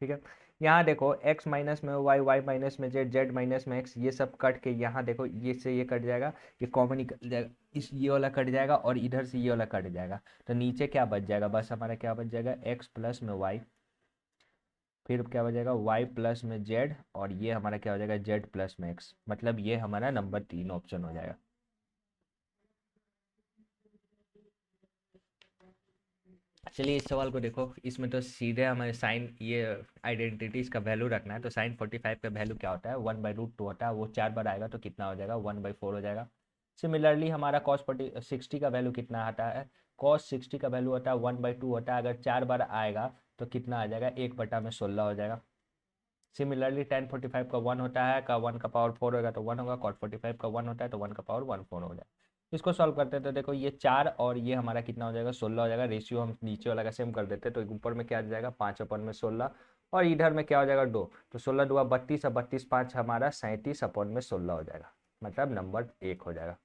ठीक है, यहाँ देखो x माइनस में वाई, वाई माइनस में जेड, जेड माइनस में x, ये सब कट के यहाँ देखो ये से ये कट जाएगा, ये कॉमन निकल जाएगा, इस ये वाला कट जाएगा और इधर से ये वाला कट जाएगा। तो नीचे क्या बच जाएगा, बस हमारा क्या बच जाएगा x प्लस में y, फिर क्या बच जाएगा y प्लस में z, और ये हमारा क्या हो जाएगा z प्लस में x। मतलब ये हमारा नंबर 3 ऑप्शन हो जाएगा। चलिए इस सवाल को देखो, इसमें तो सीधे हमारे साइन ये आइडेंटिटीज का वैल्यू रखना है। तो साइन 45 का वैल्यू क्या होता है, 1/√2 होता है, वो 4 बार आएगा तो कितना हो जाएगा 1/4 हो जाएगा। सिमिलरली हमारा कॉस 60 का वैल्यू कितना आता है, कॉस 60 का वैल्यू होता है 1/2 होता है, अगर 4 बार आएगा तो कितना आ जाएगा 1/16 हो जाएगा। सिमिलरली tan 45 का 1 होता है, का 1 का पावर 4 होगा तो 1 होगा, cot 45 का 1 होता है तो 1 का पावर 1 4 हो जाएगा। इसको सॉल्व करते हैं तो देखो ये 4 और ये हमारा कितना हो जाएगा 16 हो जाएगा। रेशियो हम नीचे वाला का सेम कर देते हैं तो ऊपर में क्या आ जाएगा 5/16, और इधर में क्या हो जाएगा 2, तो 16 2 32, और 32 5 हमारा 37/16 हो जाएगा। मतलब नंबर 1 हो जाएगा।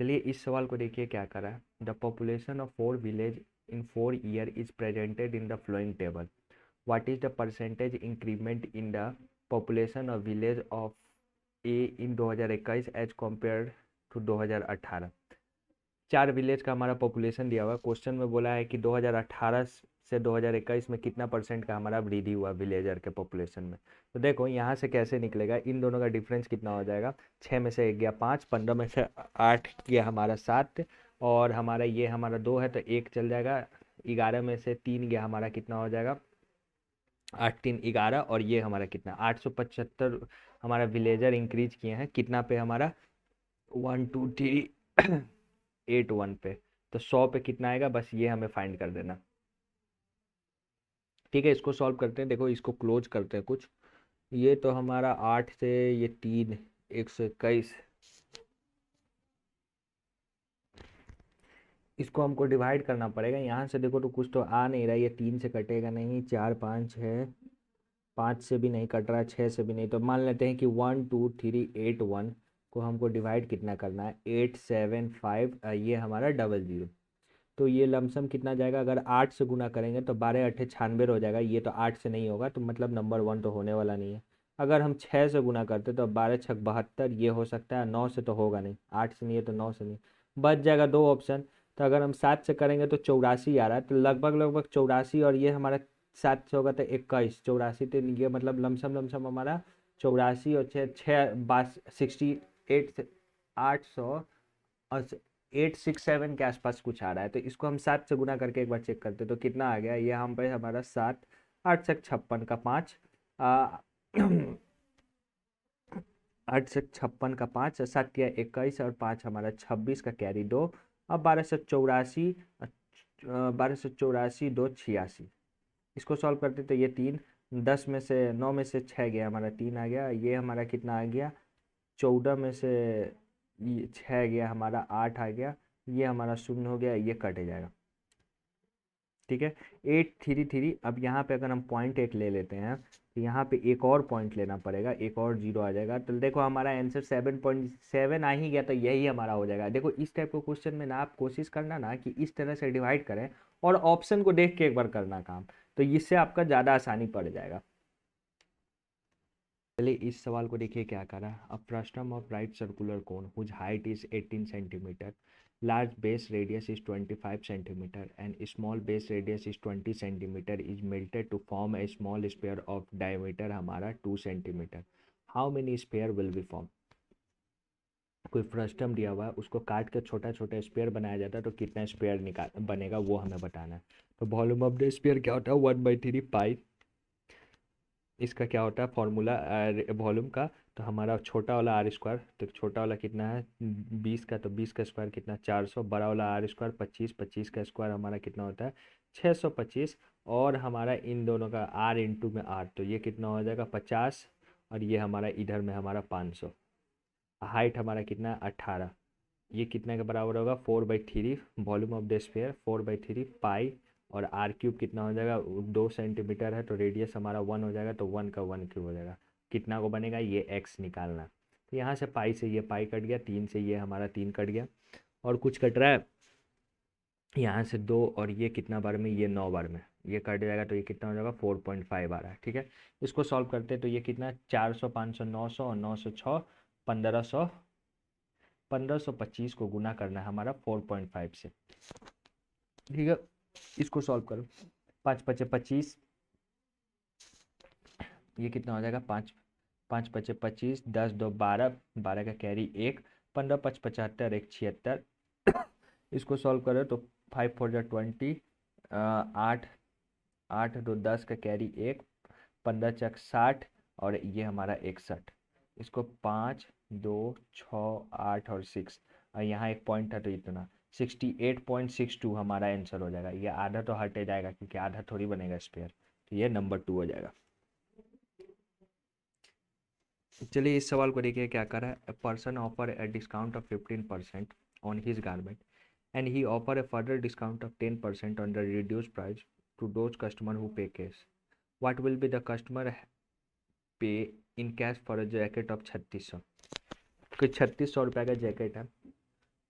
चलिए इस सवाल को देखिए क्या करा है। The population of 4 village in 4 year is presented in the flowing table. What is the percentage increment in the population of village of A in 2021 as compared to 2018। 4 village का हमारा पॉपुलेशन दिया हुआ है। क्वेश्चन में बोला है कि 2018 से 2021 में कितना परसेंट का हमारा वृद्धि हुआ विलेजर के पॉपुलेशन में। तो देखो यहाँ से कैसे निकलेगा, इन दोनों का डिफरेंस कितना हो जाएगा, 6 में से 1 गया 5, 15 में से 8 गया हमारा 7, और हमारा ये हमारा 2 है तो 1 चल जाएगा, 11 में से 3 गया हमारा कितना हो जाएगा 8 3 11, और ये हमारा कितना 875 हमारा विलेजर इंक्रीज किए हैं कितना पे हमारा 1 2 3 8 1 पे। तो 100 पे कितना आएगा, बस ये हमें फाइंड कर देना। ठीक है, इसको सॉल्व करते हैं। देखो इसको क्लोज करते हैं कुछ, ये तो हमारा 8 से ये 3 121, इसको हमको डिवाइड करना पड़ेगा। यहाँ से देखो तो कुछ तो आ नहीं रहा, ये 3 से कटेगा नहीं, 4 5 है, 5 से भी नहीं कट रहा है, 6 से भी नहीं। तो मान लेते हैं कि 1 2 3 8 1 को हमको डिवाइड कितना करना है 8 7 5, ये हमारा 00। तो ये लमसम कितना जाएगा, अगर 8 से गुना करेंगे तो 12 8 96 हो जाएगा। ये तो 8 से नहीं होगा, तो मतलब नंबर 1 तो होने वाला नहीं है। अगर हम 6 से गुना करते तो 12 6 72, ये हो सकता है। 9 से तो होगा नहीं, 8 से नहीं है तो 9 से नहीं, बच जाएगा 2 ऑप्शन। तो अगर हम 7 से करेंगे तो 84 आ रहा है, तो लगभग लगभग 84, और ये हमारा 7 से होगा तो 21 84, तो ये मतलब लमसम लमसम हमारा 84 और 6 6 68 से 800 और 867 के आसपास कुछ आ रहा है। तो इसको हम 7 से गुना करके एक बार चेक करते तो कितना आ गया, ये हम पे हमारा 7 8 से 56 का 5, 8 से 56 का 5, 7 या 21, और 5 हमारा 26 का कैरी 2, अब 1284, 1284 2 86। इसको सॉल्व करते तो ये 3 10 में से 9 में से 6 गया हमारा 3 आ गया, ये हमारा कितना आ गया 14 में से 6 गया हमारा 8 आ गया, ये हमारा 0 हो गया, ये कट जाएगा। ठीक है 833। अब यहाँ पे अगर हम 0.8 ले लेते हैं तो यहाँ पे एक और पॉइंट लेना पड़ेगा, एक और जीरो आ जाएगा, तो देखो हमारा आंसर 7.7 आ ही गया, तो यही हमारा हो जाएगा। देखो इस टाइप के क्वेश्चन में ना आप कोशिश करना ना कि इस तरह से डिवाइड करें और ऑप्शन को देख के एक बार करना काम, तो इससे आपका ज़्यादा आसानी पड़ जाएगा। चलिए इस सवाल को देखिए क्या करा। A frustum of right circular cone whose height is 18 centimetre, large base radius is 25 centimeter and small base radius is 20 centimeter is melted to form a small sphere of diameter हमारा 2 centimeter. How many sphere will be formed? कोई frustum दिया हुआ है, उसको काट के छोटा छोटा स्पेयर बनाया जाता है, तो कितना स्पेयर निकाल बनेगा वो हमें बताना है। तो वॉल्यूम ऑफ द स्पेयर क्या होता है 1/3 पाई। इसका क्या होता है फॉर्मूला वॉल्यूम का, तो हमारा छोटा वाला आर स्क्वायर, तो छोटा वाला कितना है 20 का, तो 20 का स्क्वायर कितना 400, बड़ा वाला आर स्क्वायर 25, 25 का स्क्वायर हमारा कितना होता है 625, और हमारा इन दोनों का आर इंटू में आर, तो ये कितना हो जाएगा 50, और ये हमारा इधर में हमारा 500। हाइट हमारा कितना है 18, ये कितने के बराबर होगा 4/3, वॉल्यूम ऑफ द स्फीयर 4/3 पाई, और आर क्यूब कितना हो जाएगा 2 सेंटीमीटर है, तो रेडियस हमारा 1 हो जाएगा, तो 1 का 1 क्यूब हो जाएगा। कितना को बनेगा ये एक्स निकालना। तो यहाँ से पाई से ये पाई कट गया, 3 से ये हमारा 3 कट गया, और कुछ कट रहा है यहाँ से 2, और ये कितना बार में ये 9 बार में ये कट जाएगा, तो ये कितना हो जाएगा 4.5 आ रहा है। ठीक है इसको सॉल्व करते हैं, तो ये कितना 400 500 900 और 906 1500, 1525 को गुना करना है हमारा 4.5 से। ठीक है इसको सॉल्व करो, 5 पचे 25, ये कितना हो जाएगा 5 5 पचे 25, 10 2 12, 12 का कैरी 1, 15 5 75, 1 76। इसको सॉल्व करो तो 5 4 जा 20, 8 8 2 10 का कैरी 1, 15 चक 60, और ये हमारा 61। इसको 5 2 6 8 और 6, और यहाँ एक पॉइंट था तो इतना 68.62 हमारा आंसर हो जाएगा। ये आधा तो हटे जाएगा क्योंकि आधा थोड़ी बनेगा स्पेयर, तो ये नंबर 2 हो जाएगा। चलिए इस सवाल को देखिए क्या कर रहा है। A person offer a discount of 15% on his garment and he offer a further discount of 10% on the reduce price to those customer who pay cash. What will be the customer pay in cash for a jacket of 3600। कोई 3600 रुपये का jacket है,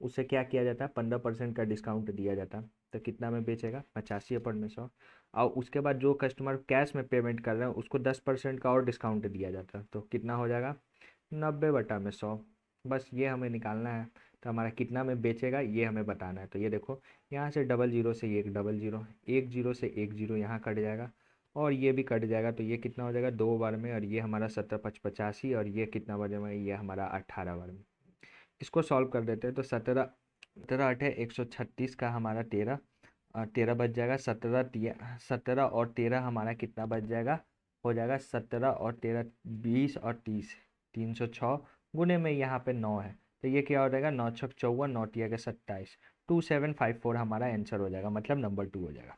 उससे क्या किया जाता है 15% का डिस्काउंट दिया जाता है, तो कितना में बेचेगा 85/100, और उसके बाद जो कस्टमर कैश में पेमेंट कर रहे हैं उसको 10% का और डिस्काउंट दिया जाता है, तो कितना हो जाएगा 90/100। बस ये हमें निकालना है, तो हमारा कितना में बेचेगा ये हमें बताना है। तो ये देखो यहाँ से 00 से एक 00, 10 से 10 यहाँ कट जाएगा, और ये भी कट जाएगा, तो ये कितना हो जाएगा 2 बार में, और ये हमारा 17 5 85, और ये कितना बार में ये हमारा 18 बार में। इसको सॉल्व कर देते हैं, तो 17 17 8 है 136 का हमारा 13, और 13 बच जाएगा, 17 और 13 हमारा कितना बच जाएगा हो जाएगा 17 और 13 20 और 30, 306 गुने में यहाँ पे 9 है, तो ये क्या हो जाएगा 9 छक 54, 9 तिया के 27, 2754 हमारा आंसर हो जाएगा, मतलब नंबर 2 हो जाएगा।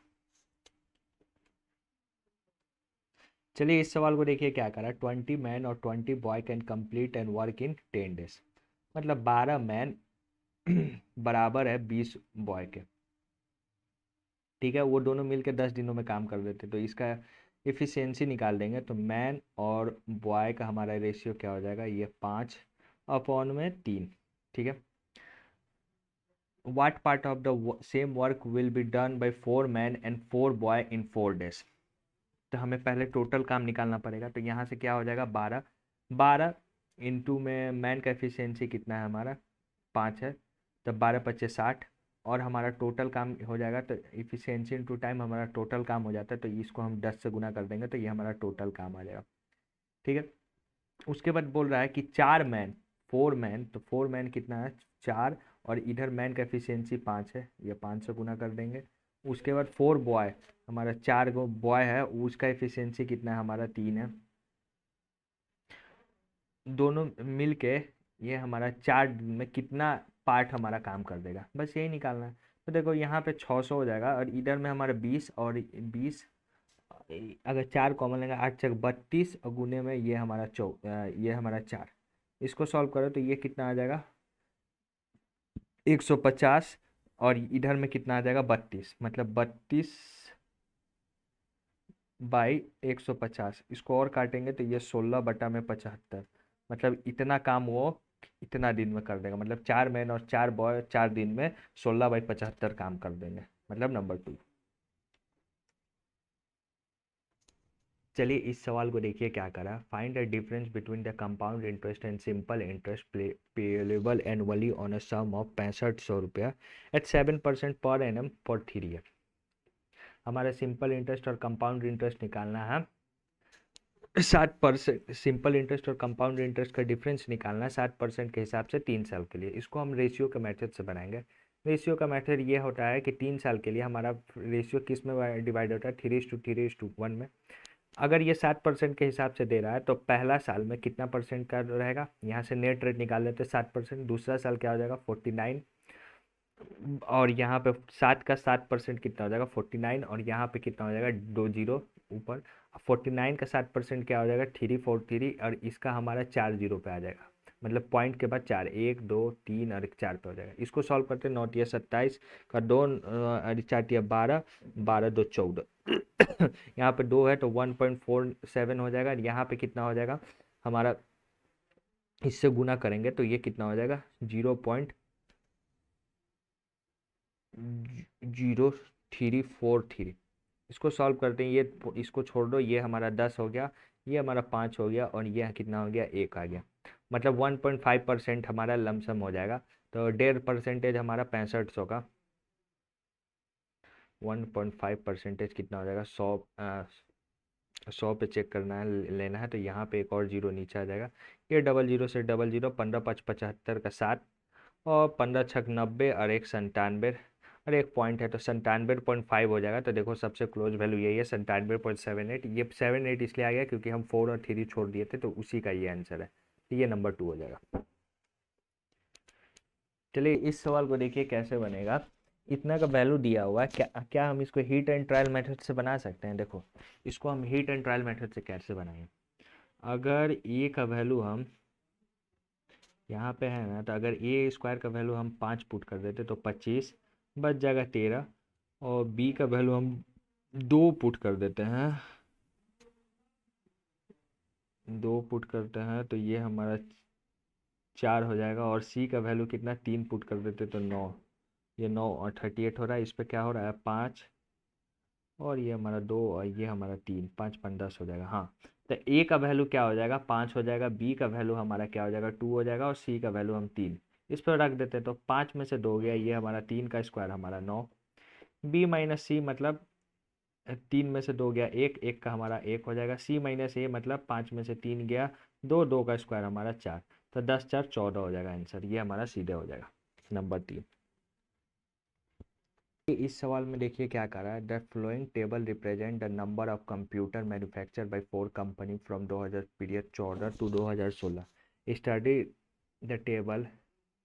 चलिए इस सवाल को देखिए क्या करा। 20 मैन और 20 boy can complete and work in 10 days, मतलब 12 मैन बराबर है 20 बॉय के। ठीक है वो दोनों मिलकर 10 दिनों में काम कर देते, तो इसका एफिशिएंसी निकाल देंगे, तो मैन और बॉय का हमारा रेशियो क्या हो जाएगा ये 5/3। ठीक है what part of the same work will be done by 4 man and 4 boy in 4 days. तो हमें पहले टोटल काम निकालना पड़ेगा, तो यहाँ से क्या हो जाएगा 12 12 इंटू में मैन का एफिशिएंसी कितना है हमारा 5 है, तो 12 पच्चे 60, और हमारा टोटल काम हो जाएगा, तो इफिशियंसी इनटू टाइम हमारा टोटल काम हो जाता है, तो इसको हम 10 से गुना कर देंगे, तो ये हमारा टोटल काम आ जाएगा। ठीक है उसके बाद बोल रहा है कि 4 मैन 4 मैन, तो 4 मैन कितना है 4, और इधर मैन का एफिशिएंसी 5 है, ये 5 से गुना कर देंगे। उसके बाद 4 बॉय, हमारा 4 गो बॉय है, उसका एफिशिएंसी कितना है हमारा 3 है, दोनों मिल के ये हमारा 4 दिन में कितना पार्ट हमारा काम कर देगा, बस यही निकालना है। तो देखो यहाँ पे 600 हो जाएगा, और इधर में हमारा 20 और 20, अगर 4 कॉमन लेंगे 8 चक 32, और गुने में ये हमारा ये हमारा 4, इसको सॉल्व करो तो ये कितना आ जाएगा 150, और इधर में कितना आ जाएगा 32, मतलब 32 बाई 150, इसको और काटेंगे तो ये 16/75, मतलब इतना काम वो इतना दिन में कर देगा, मतलब 4 मैन और 4 बॉय 4 दिन में 16/75 काम कर देंगे, मतलब नंबर 2। चलिए इस सवाल को देखिए क्या करा। Find the difference between the compound interest and simple interest payable annually on a sum of 6500 रुपया at 7% per annum for 3 year. हमारा सिंपल इंटरेस्ट और कंपाउंड इंटरेस्ट निकालना है 60%, सिंपल इंटरेस्ट और कंपाउंड इंटरेस्ट का डिफरेंस निकालना है 60% के हिसाब से 3 साल के लिए। इसको हम रेशियो के मेथड से बनाएंगे। रेशियो का मेथड ये होता है कि 3 साल के लिए हमारा रेशियो किस में डिवाइड होता है, 3:3:1 में। अगर ये 60% के हिसाब से दे रहा है तो पहला साल में कितना परसेंट का रहेगा, यहाँ से नेट रेट निकाल लेते हैं 60%। दूसरा साल क्या हो जाएगा 49, और यहाँ पे 7 का 7% कितना हो जाएगा 49, और यहाँ पे कितना हो जाएगा 2 जीरो ऊपर। 49 का 60% क्या हो जाएगा 343, और इसका हमारा 4 जीरो पे आ जाएगा, मतलब पॉइंट के बाद 4, 1 2 3 और 1 4 पे हो जाएगा। इसको सॉल्व करते हैं। 9 या 27 का 2, 4 या 12, 12 2 14। यहाँ पे 2 है तो 1.47 हो जाएगा। यहाँ पे कितना हो जाएगा हमारा, इससे गुना करेंगे तो ये कितना हो जाएगा 0.0343। इसको सॉल्व करते हैं। ये इसको छोड़ दो, ये हमारा 10 हो गया, ये हमारा 5 हो गया, और ये कितना हो गया 1 आ गया, मतलब 1.5% हमारा लमसम हो जाएगा। तो 1.5% हमारा 6500 का 1.5% कितना हो जाएगा 100 पे चेक करना है, लेना है तो यहाँ पे एक और जीरो नीचे आ जाएगा। ये डबल जीरो से डबल जीरो, 15×5 = 75 का 7, और 15×6 = 90, और एक 97, और एक पॉइंट है तो 97.5 हो जाएगा। तो देखो सबसे क्लोज वैल्यू यही है 97.78। ये 78 इसलिए आ गया क्योंकि हम 4 और 3 छोड़ दिए थे, तो उसी का ये आंसर है। तो ये नंबर 2 हो जाएगा। चलिए इस सवाल को देखिए कैसे बनेगा। इतना का वैल्यू दिया हुआ है, क्या क्या हम इसको हीट एंड ट्रायल मेथड से बना सकते हैं। देखो इसको हम हीट एंड ट्रायल मेथड से कैसे बनाएंगे। अगर ए का वैल्यू हम यहाँ पे है ना, तो अगर ए स्क्वायर का वैल्यू हम 5 पुट कर देते तो 25 बच जाएगा 13, और बी का वैल्यू हम 2 पुट कर देते हैं, 2 पुट करते हैं तो ये हमारा 4 हो जाएगा, और सी का वैल्यू कितना 3 पुट कर देते तो 9, ये 9 और 38 हो रहा है। इस पे क्या हो रहा है 5, और ये हमारा 2, और ये हमारा 3, 5 5 10 हो जाएगा। हाँ, तो ए का वैल्यू क्या हो जाएगा 5 हो जाएगा, बी का वैल्यू हमारा क्या हो जाएगा 2 हो जाएगा, और सी का वैल्यू हम 3 इस पर रख देते हैं। तो 5 में से 2 गया, ये हमारा 3 का स्क्वायर हमारा 9, बी माइनस सी मतलब 3 में से 2 गया 1, 1 का हमारा 1 हो जाएगा। सी माइनस ए मतलब 5 में से 3 गया 2, 2 का स्क्वायर हमारा 4, तो 10 4 14 हो जाएगा आंसर। ये हमारा सीधे हो जाएगा नंबर 3। इस सवाल में देखिए क्या कर रहा है। The flowing table represent the number of computer manufacture by 4 company from 2000 period 14 to 2016। Study the table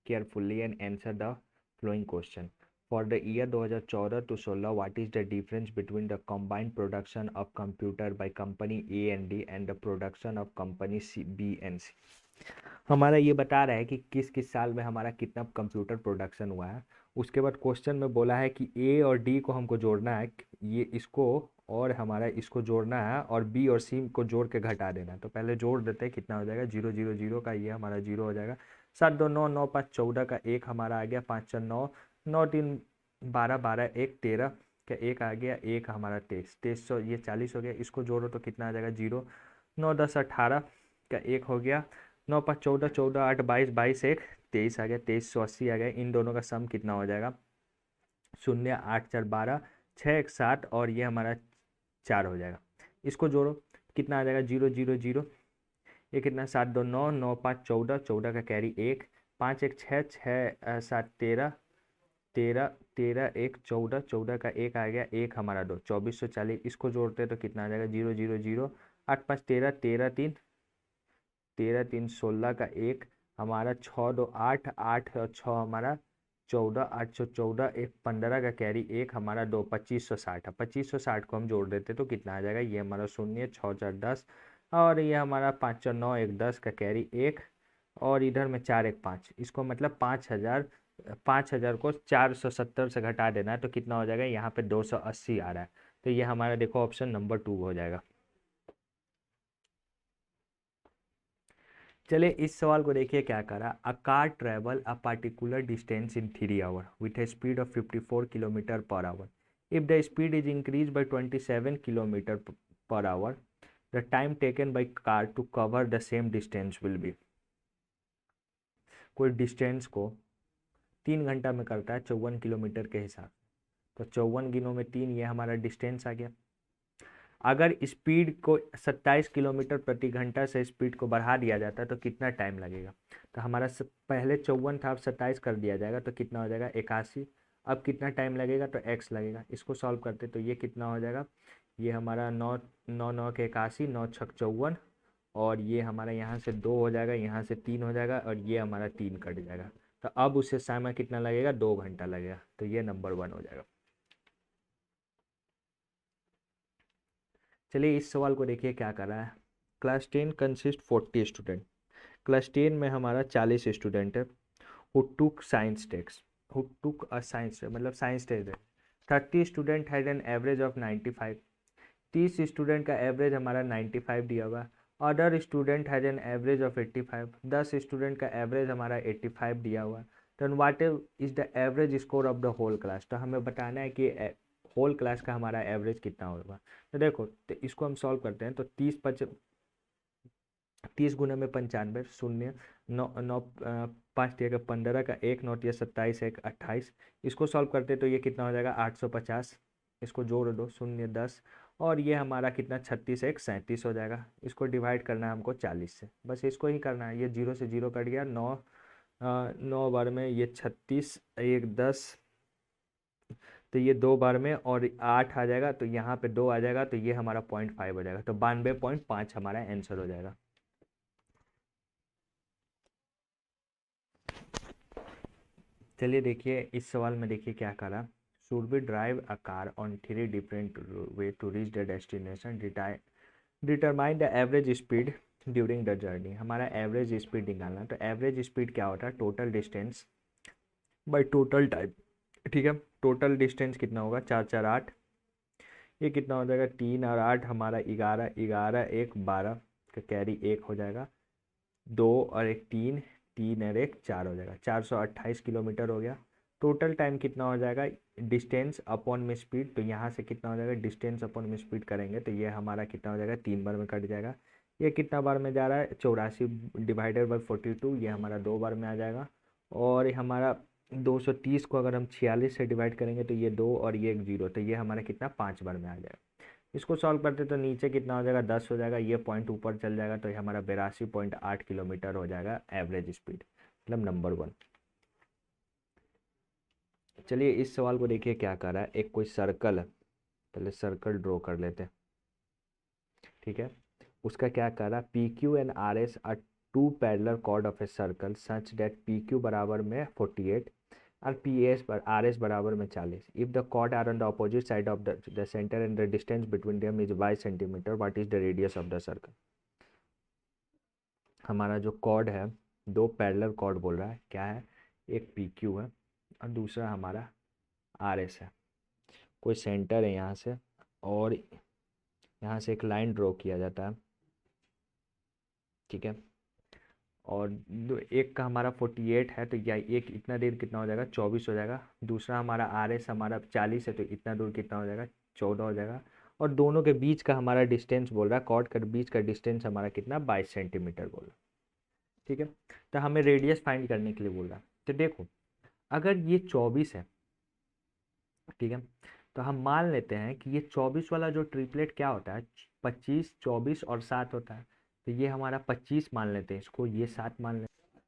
carefully and answer the flowing question. For the year 2014 to 16, what is the difference between the combined production of computer by company A and D and the production of company B and C? हमारा ये बता रहा है कि किस किस साल में हमारा कितना कंप्यूटर प्रोडक्शन हुआ है। उसके बाद क्वेश्चन में बोला है कि ए और डी को हमको जोड़ना है, ये इसको और हमारा इसको जोड़ना है, और बी और सी को जोड़ के घटा देना है। तो पहले जोड़ देते हैं, कितना हो जाएगा 0 0 0 का ये हमारा 0 हो जाएगा। 7 2 9 9 5 14 का 1 हमारा आ गया, 5 4 9 9 3 12 12 1 13 का 1 आ गया, 1 हमारा 23 23 सौ ये 40 हो गया। इसको जोड़ो तो कितना आ जाएगा 0 9 10 18 का 1 हो गया, 9 5 14 14 8 22 22 1 23 आ गया, 2380 आ गया। इन दोनों का सम कितना हो जाएगा 0 8 4 12 6 1 7, और ये हमारा 4 हो जाएगा। इसको जोड़ो कितना आ जाएगा 0 0 0, ये कितना 7 2 9 9 5 14 14 का कैरी 1 5 1 6 6 7 13 13 13 1 14 14 का 1 आ गया, 1 हमारा 2 2440। इसको जोड़ते हैं तो कितना आ जाएगा 0 0 0 8 5 13 13 3 13 3 16 का 1 हमारा 6 2 8 8 और 6 हमारा 14 814 1 15 का कैरी 1 हमारा 2 2560 है। 2560 को हम जोड़ देते तो कितना आ जाएगा, ये हमारा 0 6 4 10, और ये हमारा 5 4 9 1 10 का कैरी 1, और इधर में 4 1 5, इसको मतलब 5000 को 470 से घटा देना है तो कितना हो जाएगा, यहाँ पे 280 आ रहा है। तो ये हमारा देखो ऑप्शन नंबर 2 हो जाएगा। चलिए इस सवाल को देखिए क्या करा। A car travel a particular distance in 3 hour with a speed of 54 kilometre per hour. If the speed is increase by 27 kilometre per hour, the time taken by car to cover the same distance will be. कोई distance को 3 घंटा में करता है 54 kilometre के हिसाब, तो 54 गिनों में 3, ये हमारा डिस्टेंस आ गया। अगर स्पीड को 27 किलोमीटर प्रति घंटा से स्पीड को बढ़ा दिया जाता है तो कितना टाइम लगेगा। तो हमारा पहले 54 था, अब 27 कर दिया जाएगा तो कितना हो जाएगा 81। अब कितना टाइम लगेगा तो x लगेगा। इसको सॉल्व करते तो ये कितना हो जाएगा, ये हमारा 9 9 9 के 81, 9 छक 54, और ये हमारा यहाँ से 2 हो जाएगा, यहाँ से 3 हो जाएगा, और ये हमारा 3 कट जाएगा। तो अब उससे समय कितना लगेगा, 2 घंटा लगेगा। तो ये नंबर 1 हो जाएगा। चलिए इस सवाल को देखिए क्या कर रहा है। Class 10 consist 40 student. क्लास 10 में हमारा 40 स्टूडेंट है। Who took science text, who took a science मतलब साइंस टेस्ट है। 30 student had an average of 95। 30 student का एवरेज हमारा 95 दिया हुआ। Other student has an average of 85। 10 student का एवरेज हमारा 85 दिया हुआ। तो what is the average score of the whole class. तो हमें बताना है कि होल क्लास का हमारा एवरेज कितना होगा। तो देखो तो इसको हम सॉल्व करते हैं। तो 30 गुना में 95, शून्य, 9 9 5 दिया 15 का 1, 9 या 27, 1 28। इसको सॉल्व करते तो ये कितना हो जाएगा 850। इसको जोड़ दो, शून्य 10, और ये हमारा कितना 36 1 37 हो जाएगा। इसको डिवाइड करना है हमको 40 से, बस इसको ही करना है। ये 0 से 0 कट गया, 9 बार में ये 36, 1 10, तो ये 2 बार में, और 8 आ जाएगा, तो यहाँ पे 2 आ जाएगा, तो ये हमारा 0.5 हो जाएगा। तो 92.5 हमारा आंसर हो जाएगा। चलिए देखिए इस सवाल में देखिए क्या करा। Should be drive a car on 3 different way to reach the destination, determine the average speed during the journey. हमारा एवरेज स्पीड निकालना। तो एवरेज स्पीड क्या होता है, total distance by total time. ठीक है, टोटल डिस्टेंस कितना होगा 4 4 8, ये कितना हो जाएगा 3 और 8 हमारा 11, 11 1 12 का कैरी 1 हो जाएगा, 2 और 1 3, 3 और 1 4 हो जाएगा, 428 किलोमीटर हो गया। टोटल टाइम कितना हो जाएगा, डिस्टेंस अपॉन में स्पीड। तो यहाँ से कितना हो जाएगा, डिस्टेंस अपॉन में स्पीड करेंगे तो ये हमारा कितना हो जाएगा 3 बार में कट जाएगा। ये कितना बार में जा रहा है 84 डिवाइडेड बाई 42, ये हमारा 2 बार में आ जाएगा। और हमारा 230 को अगर हम 46 से डिवाइड करेंगे तो ये 2 और ये 1 0, तो ये हमारा कितना 5 बार में आ जाएगा। इसको सॉल्व करते तो नीचे कितना हो जाएगा 10 हो जाएगा, ये पॉइंट ऊपर चल जाएगा, तो ये हमारा 82.8 किलोमीटर हो जाएगा एवरेज स्पीड, मतलब नंबर 1। चलिए इस सवाल को देखिए क्या कर रहा है। एक कोई सर्कल है, पहले सर्कल ड्रॉ कर लेते हैं। ठीक है, उसका क्या कर रहा है, P Q and R S are two parallel chord of a circle such that P Q बराबर में 48 और पी एस पर आर एस बराबर में 40। If the chord are on the opposite side of the centre and the distance between them is y centimetre, what is the radius of the circle. हमारा जो cord है, दो parallel cord बोल रहा है, क्या है, एक पी क्यू है और दूसरा हमारा आर एस है। कोई सेंटर है यहाँ से, और यहाँ से एक लाइन ड्रॉ किया जाता है। ठीक है, और एक का हमारा 48 है, तो या एक इतना देर कितना हो जाएगा 24 हो जाएगा। दूसरा हमारा आर एस हमारा 40 है, तो इतना दूर कितना हो जाएगा 14 हो जाएगा। और दोनों के बीच का हमारा डिस्टेंस बोल रहा है, कॉर्ड के बीच का डिस्टेंस हमारा कितना 22 सेंटीमीटर बोल रहा है। ठीक है, तो हमें रेडियस फाइंड करने के लिए बोल रहा है। तो देखो अगर ये 24 है, ठीक है, तो हम मान लेते हैं कि ये 24 वाला जो ट्रिपलेट क्या होता है 25 24 और 7 होता है। तो ये हमारा 25 मान लेते हैं इसको, ये 7 मान लेते हैं।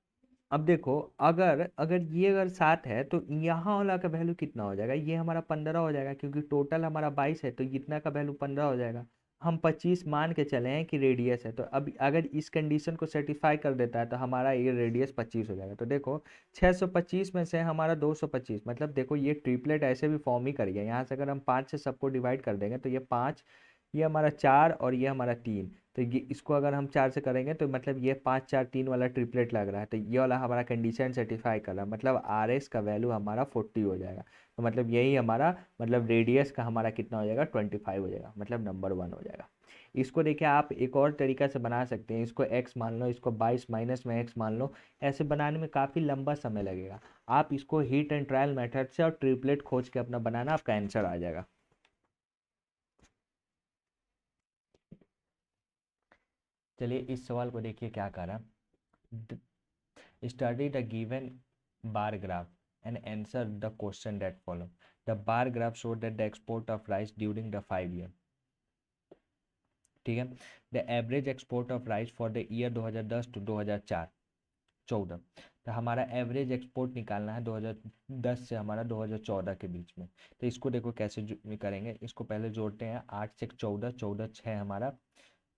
अब देखो अगर अगर ये अगर 7 है तो यहाँ वाला का वैल्यू कितना हो जाएगा, ये हमारा 15 हो जाएगा, क्योंकि टोटल हमारा 22 है, तो इतना का वैल्यू 15 हो जाएगा। हम 25 मान के चले हैं कि रेडियस है, तो अब अगर इस कंडीशन को सेटिस्फाई कर देता है तो हमारा ये रेडियस 25 हो जाएगा। तो देखो 625 में से हमारा 225, मतलब देखो ये ट्रिपलेट ऐसे भी फॉर्म ही करिए। यहाँ से अगर हम 5 से सबको डिवाइड कर देंगे तो ये 5, ये हमारा 4 और ये हमारा 3, तो ये इसको अगर हम 4 से करेंगे तो मतलब ये 5 4 3 वाला ट्रिपलेट लग रहा है, तो ये वाला हमारा कंडीशन सेटिस्फाई कर रहा है, मतलब आर एस का वैल्यू हमारा 40 हो जाएगा। तो मतलब यही हमारा मतलब रेडियस का हमारा कितना हो जाएगा 25 हो जाएगा, मतलब नंबर 1 हो जाएगा। इसको देखिए आप एक और तरीका से बना सकते हैं, इसको x मान लो, इसको 22 माइनस में x मान लो, ऐसे बनाने में काफ़ी लंबा समय लगेगा। आप इसको हीट एंड ट्रायल मेथड से और ट्रिपलेट खोज के अपना बनाना, आपका आंसर आ जाएगा। चलिए इस सवाल को देखिए क्या कह रहा है, study the given bar graph and answer the question that follow. The bar graph show that the export of rice during the 5 year, ठीक है, the average export of rice for the year 2010 to 2014। तो हमारा average export निकालना है 2010 से हमारा 2014 के बीच में। तो इसको देखो कैसे करेंगे, इसको पहले जोड़ते हैं, 8 से 14, 14 6 हमारा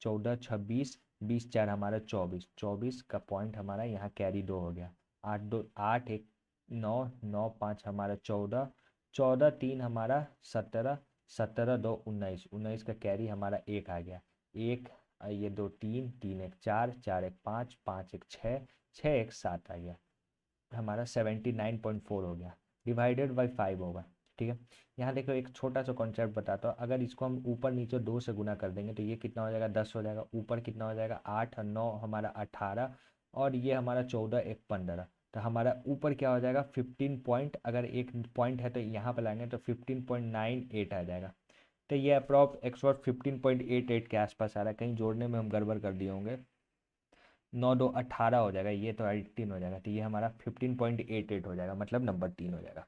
14 26, 20 4 हमारा 24, 24 का पॉइंट हमारा यहाँ कैरी 2 हो गया, 8 2 8 1 9 9 5 हमारा 14, 14 3 हमारा 17, 17 2 19, 19 का कैरी हमारा 1 आ गया, 1 ये 2 3 3 1 4, 4 1 5, 5 1 6, 6 1 7 आ गया, हमारा 79.4 हो गया, डिवाइडेड बाई 5 होगा। ठीक है, यहाँ देखो एक छोटा सा कॉन्सेप्ट बताता हूँ, अगर इसको हम ऊपर नीचे 2 से गुना कर देंगे तो ये कितना हो जाएगा 10 हो जाएगा, ऊपर कितना हो जाएगा 8 और 9 हमारा 18, और ये हमारा 14 1 15, तो हमारा ऊपर क्या हो जाएगा 15 पॉइंट, अगर एक पॉइंट है तो यहाँ पर लाएंगे तो 15.98 आ जाएगा। तो ये अप्रॉक्स एक्सवर्ट 15.88 के आसपास आ रहा है, कहीं जोड़ने में हम गड़बड़ कर दिए होंगे, 9 2 18 हो जाएगा, ये तो 18 हो जाएगा, तो ये हमारा 15.88 हो जाएगा, मतलब नंबर 3 हो जाएगा।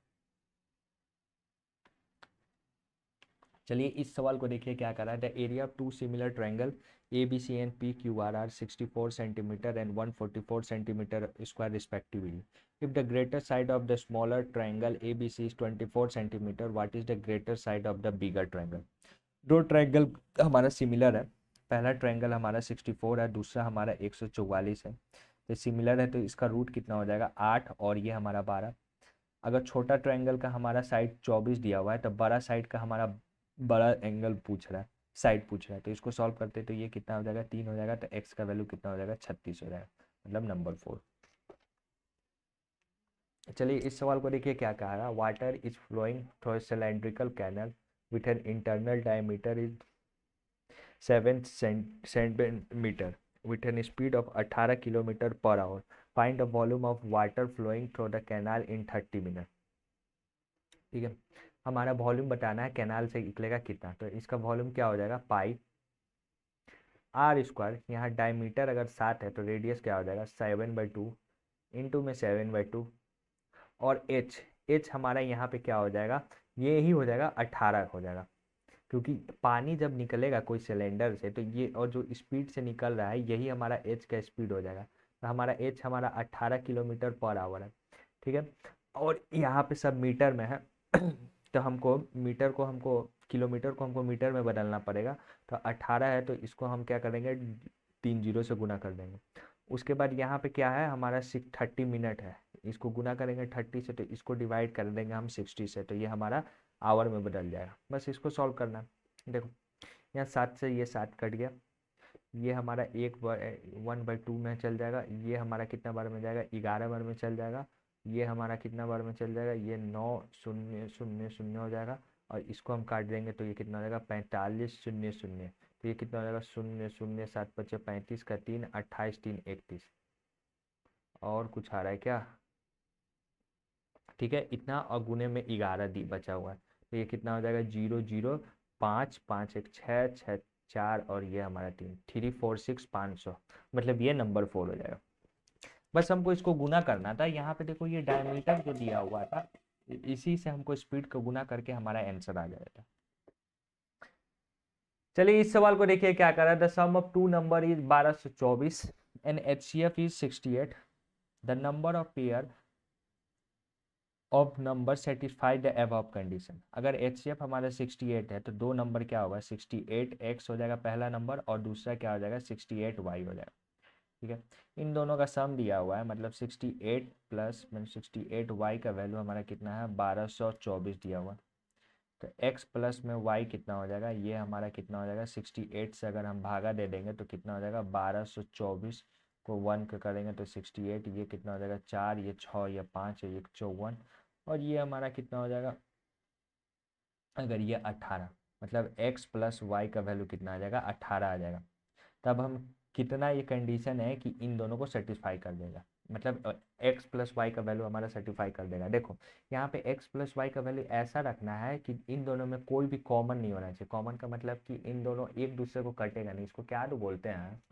चलिए इस सवाल को देखिए क्या कर रहा है, the area of two similar triangle A B C and P Q R are 64 centimetre and 144 centimetre square respectively. If the greater side of the smaller triangle A B C is 24 centimetre, what is the greater side of the bigger triangle. दो triangle हमारा similar है, पहला triangle हमारा 64 है, दूसरा हमारा 144 है, तो सिमिलर है तो इसका रूट कितना हो जाएगा 8 और ये हमारा 12। अगर छोटा ट्रायंगल का हमारा साइड 24 दिया हुआ है तो बड़ा साइड का हमारा बड़ा एंगल पूछ रहा है, साइड पूछ रहा है, तो इसको सॉल्व करते तो ये कितना हो जाएगा 3 हो जाएगा, तो एक्स का वैल्यू कितना हो जाएगा 36 हो जाएगा, मतलब नंबर 4। चलिए इस सवाल को देखिए क्या कहा रहा, water is flowing through cylindrical canal with an internal diameter is 7 centimetre with an speed of 18 kilometre per hour, find the volume of water flowing through the canal in 30 minute. ठीक है, हमारा वॉल्यूम बताना है canal से निकलेगा कितना, तो इसका वॉल्यूम क्या हो जाएगा पाई आर स्क्वायर, यहाँ डायमीटर अगर 7 है तो रेडियस क्या हो जाएगा 7/2 इंटू में 7/2, और एच, एच हमारा यहाँ पे क्या हो जाएगा, ये ही हो जाएगा 18 हो जाएगा, क्योंकि पानी जब निकलेगा कोई सिलेंडर से तो ये और जो स्पीड से निकल रहा है यही हमारा एच का स्पीड हो जाएगा, तो हमारा एच हमारा 18 किलोमीटर पर आवर है। ठीक है, और यहाँ पे सब मीटर में है तो हमको मीटर को हमको किलोमीटर को हमको मीटर में बदलना पड़ेगा, तो 18 है तो इसको हम क्या करेंगे 3 जीरो से गुना कर देंगे। उसके बाद यहाँ पे क्या है हमारा 30 मिनट है, इसको गुना करेंगे 30 से, तो इसको डिवाइड कर देंगे हम 60 से, तो ये हमारा आवर में बदल जाएगा। बस इसको सॉल्व करना है। देखो यहाँ 7 से ये 7 कट गया, ये हमारा 1/2 में चल जाएगा, ये हमारा कितना बार में जाएगा 11 बार में चल जाएगा, ये हमारा कितना बार में चल जाएगा, ये 9 0 0 0 हो जाएगा, और इसको हम काट देंगे तो ये कितना हो जाएगा 45 0 0, तो ये कितना हो जाएगा 0 0 7 5 35 का 3 28 3 31, और कुछ आ रहा है क्या, ठीक है इतना, और गुने में 11 दी बचा हुआ है, तो ये कितना हो जाएगा 0 0 5 5 1 6 6 4, और ये हमारा 3 3 4 6 500, मतलब ये नंबर 4 हो जाएगा। बस हमको इसको गुना करना था, यहाँ पे देखो ये डायमीटर जो दिया हुआ था, इसी से हमको स्पीड को गुना करके हमारा आंसर आ जाएगा। चलिए इस सवाल को देखिए क्या कर रहा है, the sum of two number is 1224 and HCF is 68, the number of pair of number satisfy the above condition. अगर HCF हमारा 68 है तो दो नंबर क्या होगा 68x हो जाएगा पहला नंबर, और दूसरा क्या हो जाएगा 68y हो जाएगा। ठीक है, इन दोनों का सम दिया हुआ है, मतलब 68 प्लस 68y का वैल्यू हमारा कितना है 1224 दिया हुआ, तो x प्लस में y कितना हो जाएगा, ये हमारा कितना हो जाएगा 68 से अगर हम भागा दे देंगे तो कितना हो जाएगा 1224 को 1 का करेंगे तो 68, ये कितना हो जाएगा 4, ये 6, ये 5, ये 54 और ये हमारा कितना हो जाएगा अगर ये 18, मतलब x प्लस वाई का वैल्यू कितना आ जाएगा 18 आ जाएगा। तब हम कितना ये कंडीशन है कि इन दोनों को सेटिस्फाई कर देगा, मतलब x प्लस वाई का वैल्यू हमारा सेटिस्फाई कर देगा। देखो यहाँ पे x प्लस वाई का वैल्यू ऐसा रखना है कि इन दोनों में कोई भी कॉमन नहीं होना चाहिए। कॉमन का मतलब कि इन दोनों एक दूसरे को कटेगा नहीं, इसको क्या तो बोलते हैं,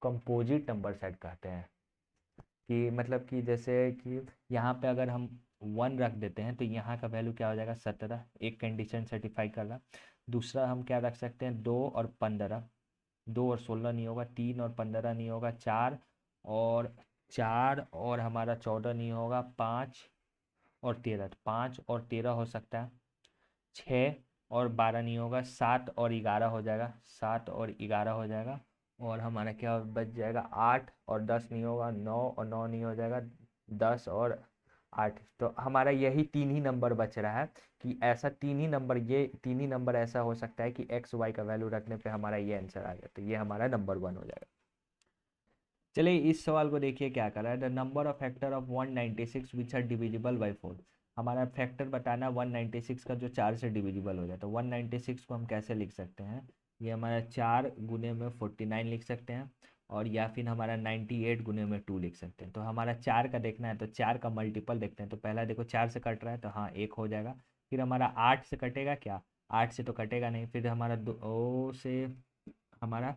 कंपोजिट नंबर सेट कहते हैं। कि मतलब कि जैसे कि यहाँ पे अगर हम 1 रख देते हैं तो यहाँ का वैल्यू क्या हो जाएगा 17, एक कंडीशन सेटिस्फाई कर रहा। दूसरा हम क्या रख सकते हैं 2 और 15, 2 और 16 नहीं होगा, 3 और 15 नहीं होगा, 4 और हमारा 14 नहीं होगा, 5 और 13, तो 5 और 13 हो सकता है, 6 और 12 नहीं होगा, 7 और 11 हो जाएगा, 7 और 11 हो जाएगा और हमारा क्या बच जाएगा 8 और 10 नहीं होगा, 9 और 9 नहीं हो जाएगा, 10 और 8। तो हमारा यही तीन ही नंबर बच रहा है कि ऐसा तीन ही नंबर, ये तीन ही नंबर ऐसा हो सकता है कि एक्स वाई का वैल्यू रखने पे हमारा ये आंसर आ जाए, तो ये हमारा नंबर 1 हो जाएगा। चलिए इस सवाल को देखिए क्या कर रहा है, the number of factor of 196 which are divisible by 4। हमारा फैक्टर बताना 196 का जो 4 से डिविजिबल हो जाए। तो 196 को हम कैसे लिख सकते हैं, ये हमारा 4 गुने में 49 लिख सकते हैं और या फिर हमारा 98 गुने में 2 लिख सकते हैं। तो हमारा 4 का देखना है तो 4 का मल्टीपल देखते हैं। तो पहला देखो 4 से कट रहा है तो हाँ 1 हो जाएगा। फिर हमारा 8 से कटेगा क्या, 8 से तो कटेगा नहीं। फिर हमारा 2 से हमारा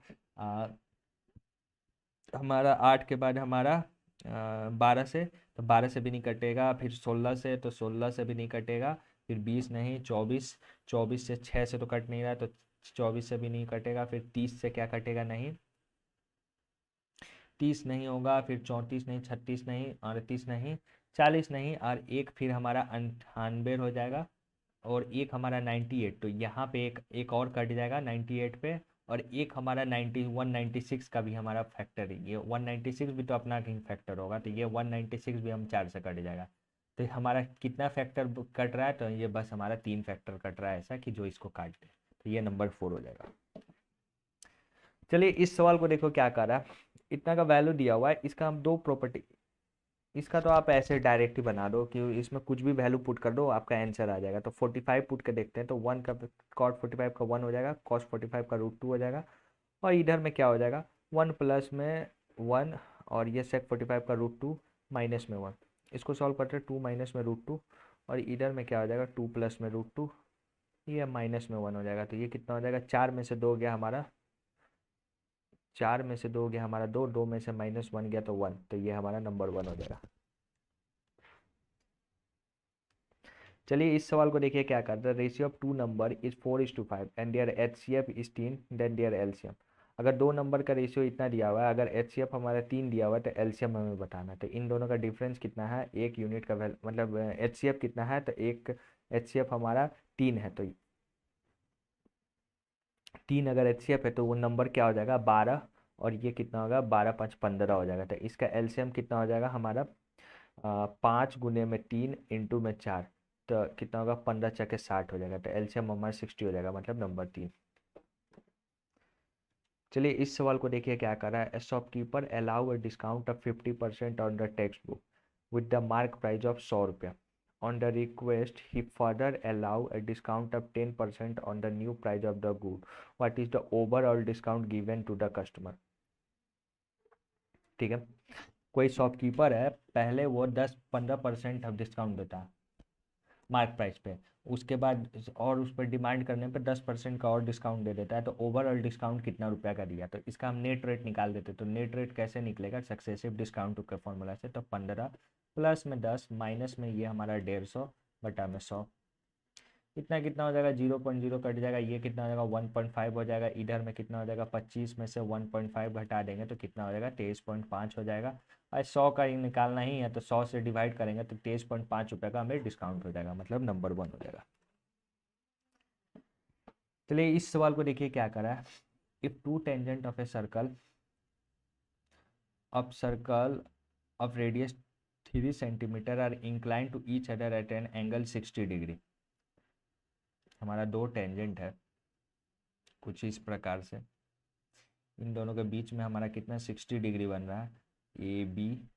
हमारा 8 के बाद हमारा 12 से, तो 12 से भी नहीं कटेगा। फिर 16 से, तो 16 से भी नहीं कटेगा। फिर 20 नहीं, 24, 24 से 6 से तो कट नहीं रहा, तो 24 से भी नहीं कटेगा। फिर 30 से क्या कटेगा, नहीं 30 नहीं होगा। फिर 34 नहीं, 36 नहीं, 38 नहीं, 40 नहीं और एक फिर हमारा 98 हो जाएगा और एक हमारा 98। तो यहाँ पे एक एक और कट जाएगा 98 पे और एक हमारा 196 का भी हमारा फैक्टर है। ये 196 भी तो अपना कहीं फैक्टर होगा, तो ये 196 भी हम 4 से कट जाएगा। तो हमारा कितना फैक्टर कट रहा है, तो ये बस हमारा 3 फैक्टर कट रहा है ऐसा कि जो इसको काट दे, तो ये नंबर 4 हो जाएगा। चलिए इस सवाल को देखो क्या कर रहा है, इतना का वैल्यू दिया हुआ है, इसका हम दो प्रॉपर्टी, इसका तो आप ऐसे डायरेक्ट ही बना दो कि इसमें कुछ भी वैल्यू पुट कर दो आपका आंसर आ जाएगा। तो 45 पुट के देखते हैं, तो 1 का कॉस 45 का 1 हो जाएगा, कॉस 45 का √2 हो जाएगा और इधर में क्या हो जाएगा 1 प्लस में 1 और ये सेक 45 का √2 माइनस में 1। इसको सॉल्व करते हैं 2 माइनस में √2 और इधर में क्या हो जाएगा 2 प्लस में √2, ये माइनस में 1 हो जाएगा। तो ये कितना हो जाएगा 4 में से 2 गया हमारा, 4 में से 2 गया हमारा 2, 2 में से -1 गया तो 1, तो ये हमारा नंबर 1 हो जाएगा। चलिए इस सवाल को देखिए क्या करता है, ratio of two number is 4:5 and their HCF is 3 then their LCM. अगर दो नंबर का रेशियो इतना दिया हुआ है, अगर एचसीएफ हमारा 3 दिया हुआ है तो एलसीएम हमें बताना है। तो इन दोनों का डिफरेंस कितना है, एक यूनिट का मतलब एचसीएफ कितना है, तो एक एचसीएफ हमारा 3 है, तो 3 अगर एचसीएफ है तो वो नंबर क्या हो जाएगा 12 और ये कितना होगा 12 5 15 हो जाएगा। तो इसका एलसीएम कितना हो जाएगा हमारा 5 गुने में 3 इंटू में 4, तो कितना होगा 15 चके 60 हो जाएगा। तो एलसीएम हमारा 60 हो जाएगा, मतलब नंबर 3। चलिए इस सवाल को देखिए क्या कर रहा है, shopkeeper allow a discount of 50% on the text book with the mark price of 100 रुपया। On the request he further allow a discount of 10% on the new price of the good, what is the overall discount given to the customer. ठीक है, कोई shopkeeper है, पहले वो 10-15% of discount देता है mark price पे, उसके बाद और उस पर डिमांड करने पे 10% का और डिस्काउंट दे देता है। तो ओवरऑल डिस्काउंट कितना रुपया का दिया, तो इसका हम नेट रेट निकाल देते। तो नेट रेट कैसे निकलेगा, सक्सेसिव डिस्काउंट के फॉर्मूला से। तो 15 प्लस में 10 माइनस में ये हमारा 150 बटा में 100, इतना कितना हो जाएगा 0.0 कट जाएगा, ये कितना हो जाएगा 1.5 हो जाएगा। इधर में कितना हो जाएगा 25 में से 1.5 घटा देंगे तो कितना हो जाएगा 23.5 हो जाएगा। और 100 का ही निकालना ही है तो 100 से डिवाइड करेंगे तो 23.5 रुपये का हमें डिस्काउंट हो जाएगा, मतलब नंबर 1 हो जाएगा। चलिए इस सवाल को देखिए क्या करा है, if two tangent of a circle of radius 3 centimetre are incline to each other at an angle 60 degree. हमारा दो टेंजेंट है कुछ इस प्रकार से, इन दोनों के बीच में हमारा कितना 60 डिग्री बन रहा है, ए बी,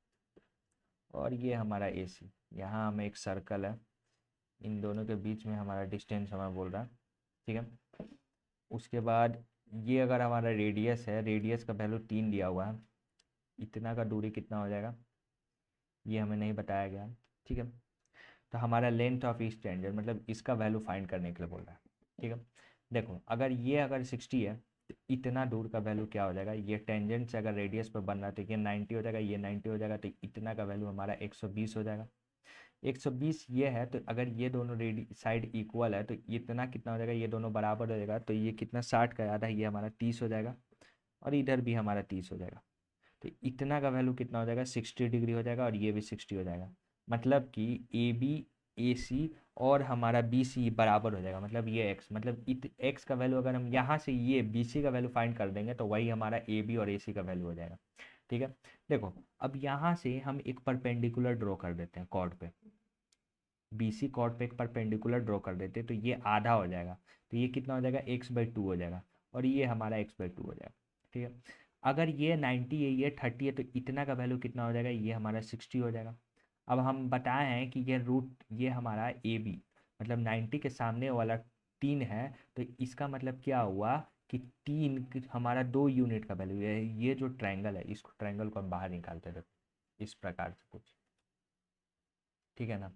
और ये हमारा ए सी। यहाँ हमें एक सर्कल है, इन दोनों के बीच में हमारा डिस्टेंस हमें बोल रहा है, ठीक है। उसके बाद ये अगर हमारा रेडियस है, रेडियस का वैल्यू 3 दिया हुआ है, इतना का दूरी कितना हो जाएगा ये हमें नहीं बताया गया, ठीक है। तो हमारा लेंथ ऑफ ईच टेंजेंट मतलब इसका वैल्यू फाइंड करने के लिए बोल रहा है, ठीक है। देखो अगर 60 है तो इतना दूर का वैल्यू क्या हो जाएगा, ये टेंजेंट से अगर रेडियस पर बन रहा है तो ये 90 हो जाएगा, ये 90 हो जाएगा, तो इतना का वैल्यू हमारा 120 हो जाएगा। 120 ये है, तो अगर ये दोनों रेडी साइड इक्वल है तो इतना कितना हो जाएगा, ये दोनों बराबर हो जाएगा, तो ये कितना 60 का आधा, ये हमारा 30 हो जाएगा, और इधर भी हमारा 30 हो जाएगा। तो इतना का वैल्यू कितना हो जाएगा, 60 डिग्री हो जाएगा, और ये भी 60 हो जाएगा। मतलब कि ए बी ए सी और हमारा बी सी बराबर हो जाएगा, मतलब ये एक्स, मतलब एक्स का वैल्यू अगर हम यहाँ से ये बी सी का वैल्यू फाइंड कर देंगे तो वही हमारा ए बी और ए सी का वैल्यू हो जाएगा, ठीक है। देखो अब यहाँ से हम एक परपेंडिकुलर ड्रॉ कर देते हैं कॉर्ड पे, बी सी कॉर्ड पे एक परपेंडिकुलर ड्रॉ कर देते हैं, तो ये आधा हो जाएगा, तो ये कितना हो जाएगा, x/2 हो जाएगा, और ये हमारा x/2 हो जाएगा, ठीक है। अगर ये 90 है, ये 30 है, तो इतना का वैल्यू कितना हो जाएगा, ये हमारा 60 हो जाएगा। अब हम बताए हैं कि ये हमारा ए बी मतलब 90 के सामने वाला 3 है, तो इसका मतलब क्या हुआ कि 3 हमारा 2 यूनिट का वैल्यू है। ये जो ट्रायंगल है, इसको ट्रायंगल को हम बाहर निकालते थे इस प्रकार से कुछ, ठीक है ना।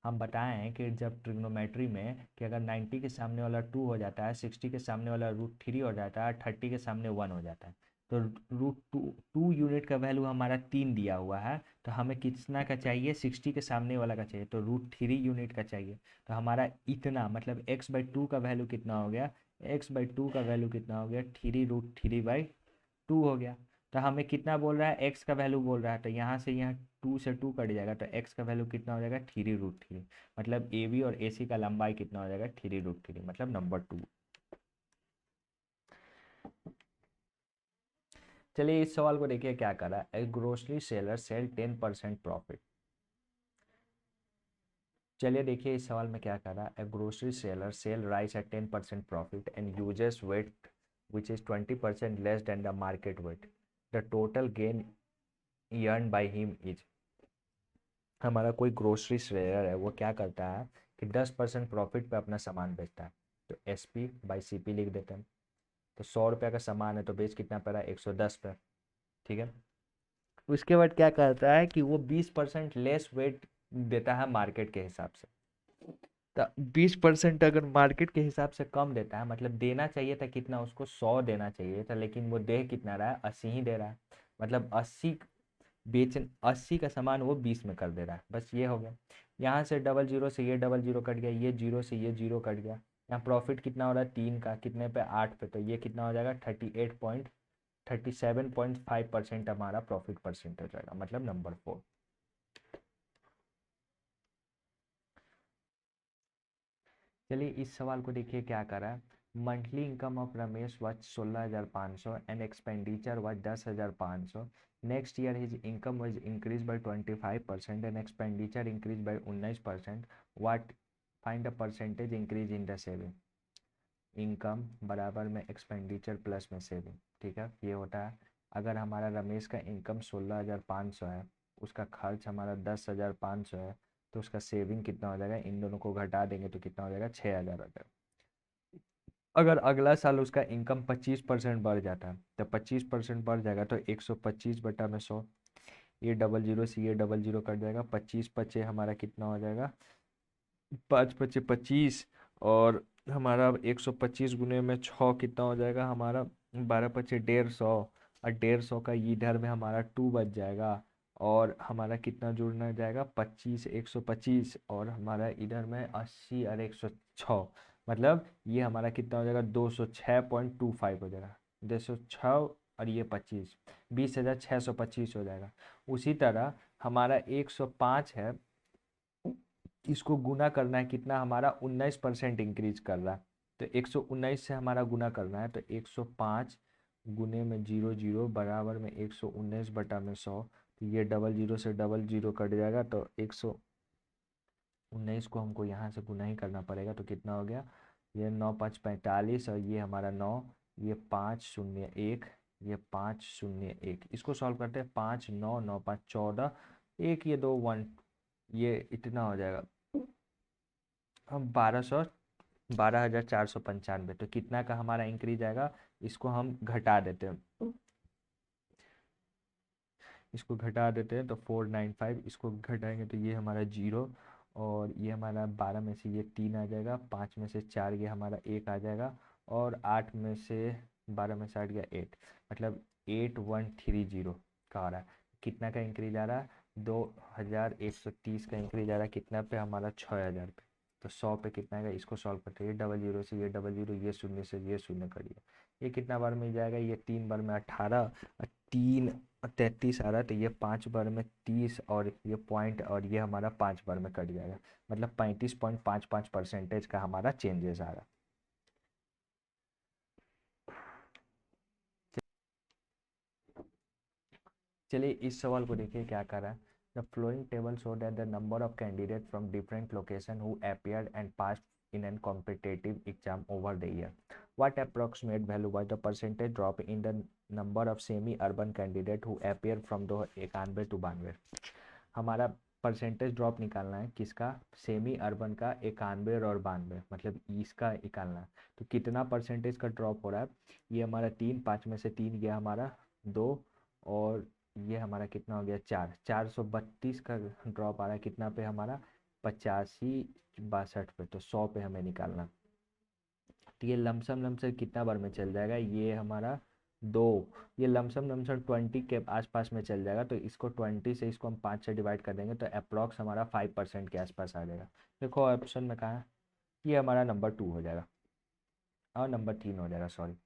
हम बताए हैं कि जब ट्रिग्नोमेट्री में कि अगर 90 के सामने वाला 2 हो जाता है, 60 के सामने वाला √3 हो जाता है, 30 के सामने 1 हो जाता है, तो √2 यूनिट का वैल्यू हमारा 3 दिया हुआ है, तो हमें कितना का चाहिए, 60 के सामने वाला का चाहिए, तो √3 यूनिट का चाहिए। तो हमारा इतना मतलब x/2 का वैल्यू कितना हो गया, x/2 का वैल्यू कितना हो गया, 3√3/2 हो गया। तो हमें कितना बोल रहा है, x का वैल्यू बोल रहा है, तो यहाँ से यहाँ 2 से 2 कट जाएगा, तो x का वैल्यू कितना हो जाएगा, 3√3। मतलब ए बी और ए सी का लंबाई कितना हो जाएगा, 3√3, मतलब नंबर 2। चलिए इस सवाल को देखिए क्या कर रहा है, a grocery seller sell 10% profit. चलिए देखिए इस सवाल में क्या कर रहा है, a grocery seller sell rice at 10% profit and uses weight which is 20% less than the market weight, the total gain earned by him is। हमारा कोई ग्रोसरी सेलर है, वो क्या करता है कि 10% प्रॉफिट पे अपना सामान बेचता है, तो SP/CP लिख देते हैं। तो 100 रुपये का सामान है तो बेच कितना पड़ रहा है, 110 पे, ठीक है। उसके बाद क्या करता है कि वो 20% लेस वेट देता है मार्केट के हिसाब से। तो 20% अगर मार्केट के हिसाब से कम देता है, मतलब देना चाहिए था कितना, उसको 100 देना चाहिए था, लेकिन वो दे कितना रहा है, 80 ही दे रहा है। मतलब 80 का सामान वो 20 में कर दे रहा है, बस ये हो गया। यहाँ से डबल जीरो से ये डबल जीरो कट गया, ये जीरो से ये जीरो कट गया। यहाँ प्रॉफिट कितना हो रहा है, 3 का, कितने पे, 8 पे, तो ये कितना हो जाएगा, 37.5% हमारा प्रॉफिट परसेंटेज रहेगा, मतलब नंबर 4। चलिए इस सवाल को देखिए क्या कर रहा है, monthly income of Ramesh was 16,500 and expenditure was 10,500। Next year his income was increase by 25% and expenditure increase by 19%। What find the percentage increase in the saving. Income बराबर में एक्सपेंडिचर प्लस में सेविंग, ठीक है। ये होता है अगर हमारा रमेश का इनकम 16,500 है, उसका खर्च हमारा 10,500 है, तो उसका सेविंग कितना हो जाएगा, इन दोनों को घटा देंगे तो कितना हो जाएगा, 6,000 हो जाएगा। अगर अगला साल उसका इनकम 25% बढ़ जाता है, तो 25% बढ़ जाएगा तो 125/100, ये डबल जीरो से ये डबल जीरो कट जाएगा, 25 हमारा कितना हो जाएगा, 5×5 = 25, और हमारा 125 गुने में 6 कितना हो जाएगा हमारा, 12×5 = 150, और 150 का इधर में हमारा 2 बच जाएगा, और हमारा कितना जुड़ना जाएगा, 25 125, और हमारा इधर में 80 और 106, मतलब ये हमारा कितना हो जाएगा, 206.25 हो जाएगा, 206 और ये 25, 20,625 हो जाएगा। उसी तरह हमारा 105 है, इसको गुना करना है कितना, हमारा 19% इंक्रीज कर रहा है, तो 119 से हमारा गुना करना है, तो 105 गुने में 00 बराबर में 119/100, तो ये डबल जीरो से डबल जीरो कट जाएगा, तो 119 को हमको यहाँ से गुना ही करना पड़ेगा, तो कितना हो गया, ये 9×5 = 45 और ये हमारा 9, ये 501, ये 501। इसको सॉल्व करते हैं। 5 9 9 5 14, एक ये 2 1, ये इतना हो जाएगा हम 12,495। तो कितना का हमारा इंक्रीज आएगा, इसको हम घटा देते हैं। इसको घटा देते हैं तो 495, इसको घटाएंगे तो ये हमारा 0, और ये हमारा 12 में से ये 3 आ जाएगा, 5 में से 4 ये हमारा 1 आ जाएगा, और 8 में से 12 में से 8 गया 8, मतलब 8130 का आ रहा है। कितना का इंक्रीज आ रहा है, 2130 का इंक्रीज आ रहा है। कितना पे, हमारा 6000 पे। तो 100 पे कितना आएगा, इसको सॉल्व करते हैं। ये डबल जीरो से ये डबल जीरो, ये शून्य से ये शून्य करिए। ये कितना बार मिल जाएगा, ये 3 बार में 18, 3 33 आ रहा है। तो ये 5 बार में 30, और ये पॉइंट, और ये हमारा 5 बार में कट जाएगा, मतलब 35.55% का हमारा चेंजेस आ रहा है। चलिए इस सवाल को देखिए क्या कर रहा है। The flowing table show that the number of candidate from different location who appeared and passed in an competitive exam over the year. What approximate value was the percentage drop in the number of semi-urban candidate who appear from the 91 to 92? हमारा percentage drop निकालना है, किसका, semi urban का 91 और 92, मतलब इसका निकालना है। तो कितना परसेंटेज का ड्रॉप हो रहा है, ये हमारा 3, 5 में से 3 गया हमारा 2, और ये हमारा कितना हो गया 4, 432 का ड्रॉप आ रहा है। कितना पे, हमारा 85 62 पे। तो 100 पे हमें निकालना। तो ये लमसम कितना बार में चल जाएगा, ये हमारा 2, ये लमसम 20 के आसपास में चल जाएगा। तो इसको 20 से, इसको हम 5 से डिवाइड कर देंगे तो अप्रॉक्स हमारा 5% के आसपास आ जाएगा। देखो ऑप्शन में कहा है, ये हमारा नंबर 2 हो जाएगा, और नंबर 3 हो जाएगा, सॉरी।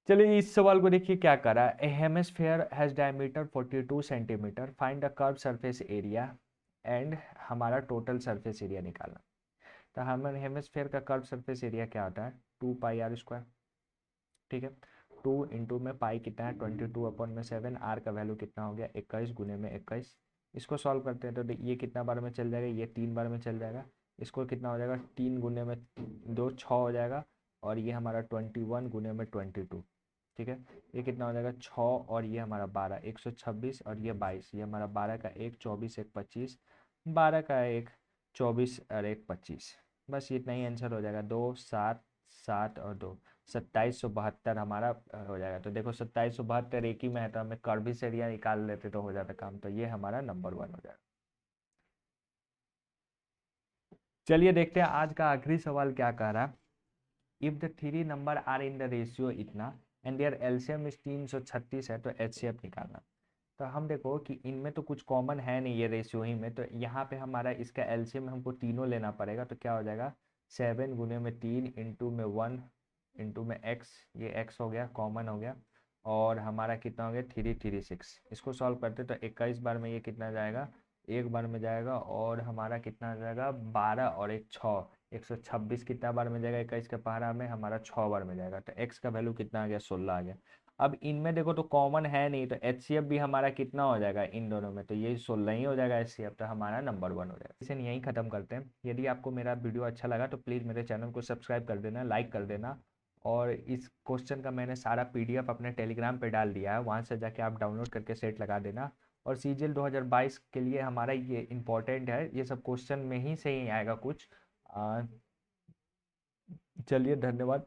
चलिए इस सवाल को देखिए क्या करा है। A hemisphere has diameter 42 centimetre, find the curve surface area and हमारा टोटल सरफेस एरिया निकालना। तो हमें हेमिस्फीयर का कर्व सरफेस एरिया क्या होता है, 2πr²। ठीक है, 2 इंटू में पाई कितना है, 22/7। आर का वैल्यू कितना हो गया, 21 गुने में 21। इसको सॉल्व करते हैं तो ये कितना बार में चल जाएगा, ये 3 बार में चल जाएगा। इसको कितना हो जाएगा, 3 गुने में 2 6 हो जाएगा, और ये हमारा 21 गुने में 22। ठीक है, ये कितना हो जाएगा 6, और ये हमारा 12, 126, और ये 22, ये हमारा 12 का 1 24 1 25, 12 का 1 24 और 1 25। बस इतना ही आंसर हो जाएगा, 2 7 7 और 2 2772 हमारा हो जाएगा। तो देखो 2772 एक ही में है, तो हमें कर्विस एरिया निकाल लेते तो हो जाता काम। तो ये हमारा नंबर 1 हो जाएगा। चलिए देखते हैं आज का आखिरी सवाल क्या कह रहा है। If the three number are in the ratio इतना एंड देयर एलसीएम इज 336 है, तो एचसीएफ निकालना। तो हम देखो कि इनमें तो कुछ कॉमन है नहीं, ये रेशियो ही में। तो यहाँ पे हमारा इसका एलसीएम हमको तीनों लेना पड़ेगा। तो क्या हो जाएगा, 7 गुने में 3 इंटू में 1 इंटू में एक्स, ये एक्स हो गया, कॉमन हो गया, और हमारा कितना हो गया 336। इसको सॉल्व करते तो 21 बार में ये कितना जाएगा, एक बार में जाएगा, और हमारा कितना आ जाएगा 12 और 1 6, 126 कितना बार में जाएगा 21 के पहाड़ा में, हमारा 6 बार में जाएगा। तो एक्स का वैल्यू कितना आ गया 16 आ गया। अब इनमें देखो तो कॉमन है नहीं, तो एचसीएफ भी हमारा कितना हो जाएगा इन दोनों में, तो ये 16 ही हो जाएगा एचसीएफ। तो हमारा नंबर 1 हो जाएगा। इसे यहीं खत्म करते हैं। यदि आपको मेरा वीडियो अच्छा लगा तो प्लीज़ मेरे चैनल को सब्सक्राइब कर देना, लाइक कर देना, और इस क्वेश्चन का मैंने सारा पीडीएफ अपने टेलीग्राम पे डाल दिया है, वहाँ से जाके आप डाउनलोड करके सेट लगा देना। और सीजीएल 2022 के लिए हमारा ये इम्पोर्टेंट है, ये सब क्वेश्चन में ही से ही आएगा कुछ। चलिए धन्यवाद।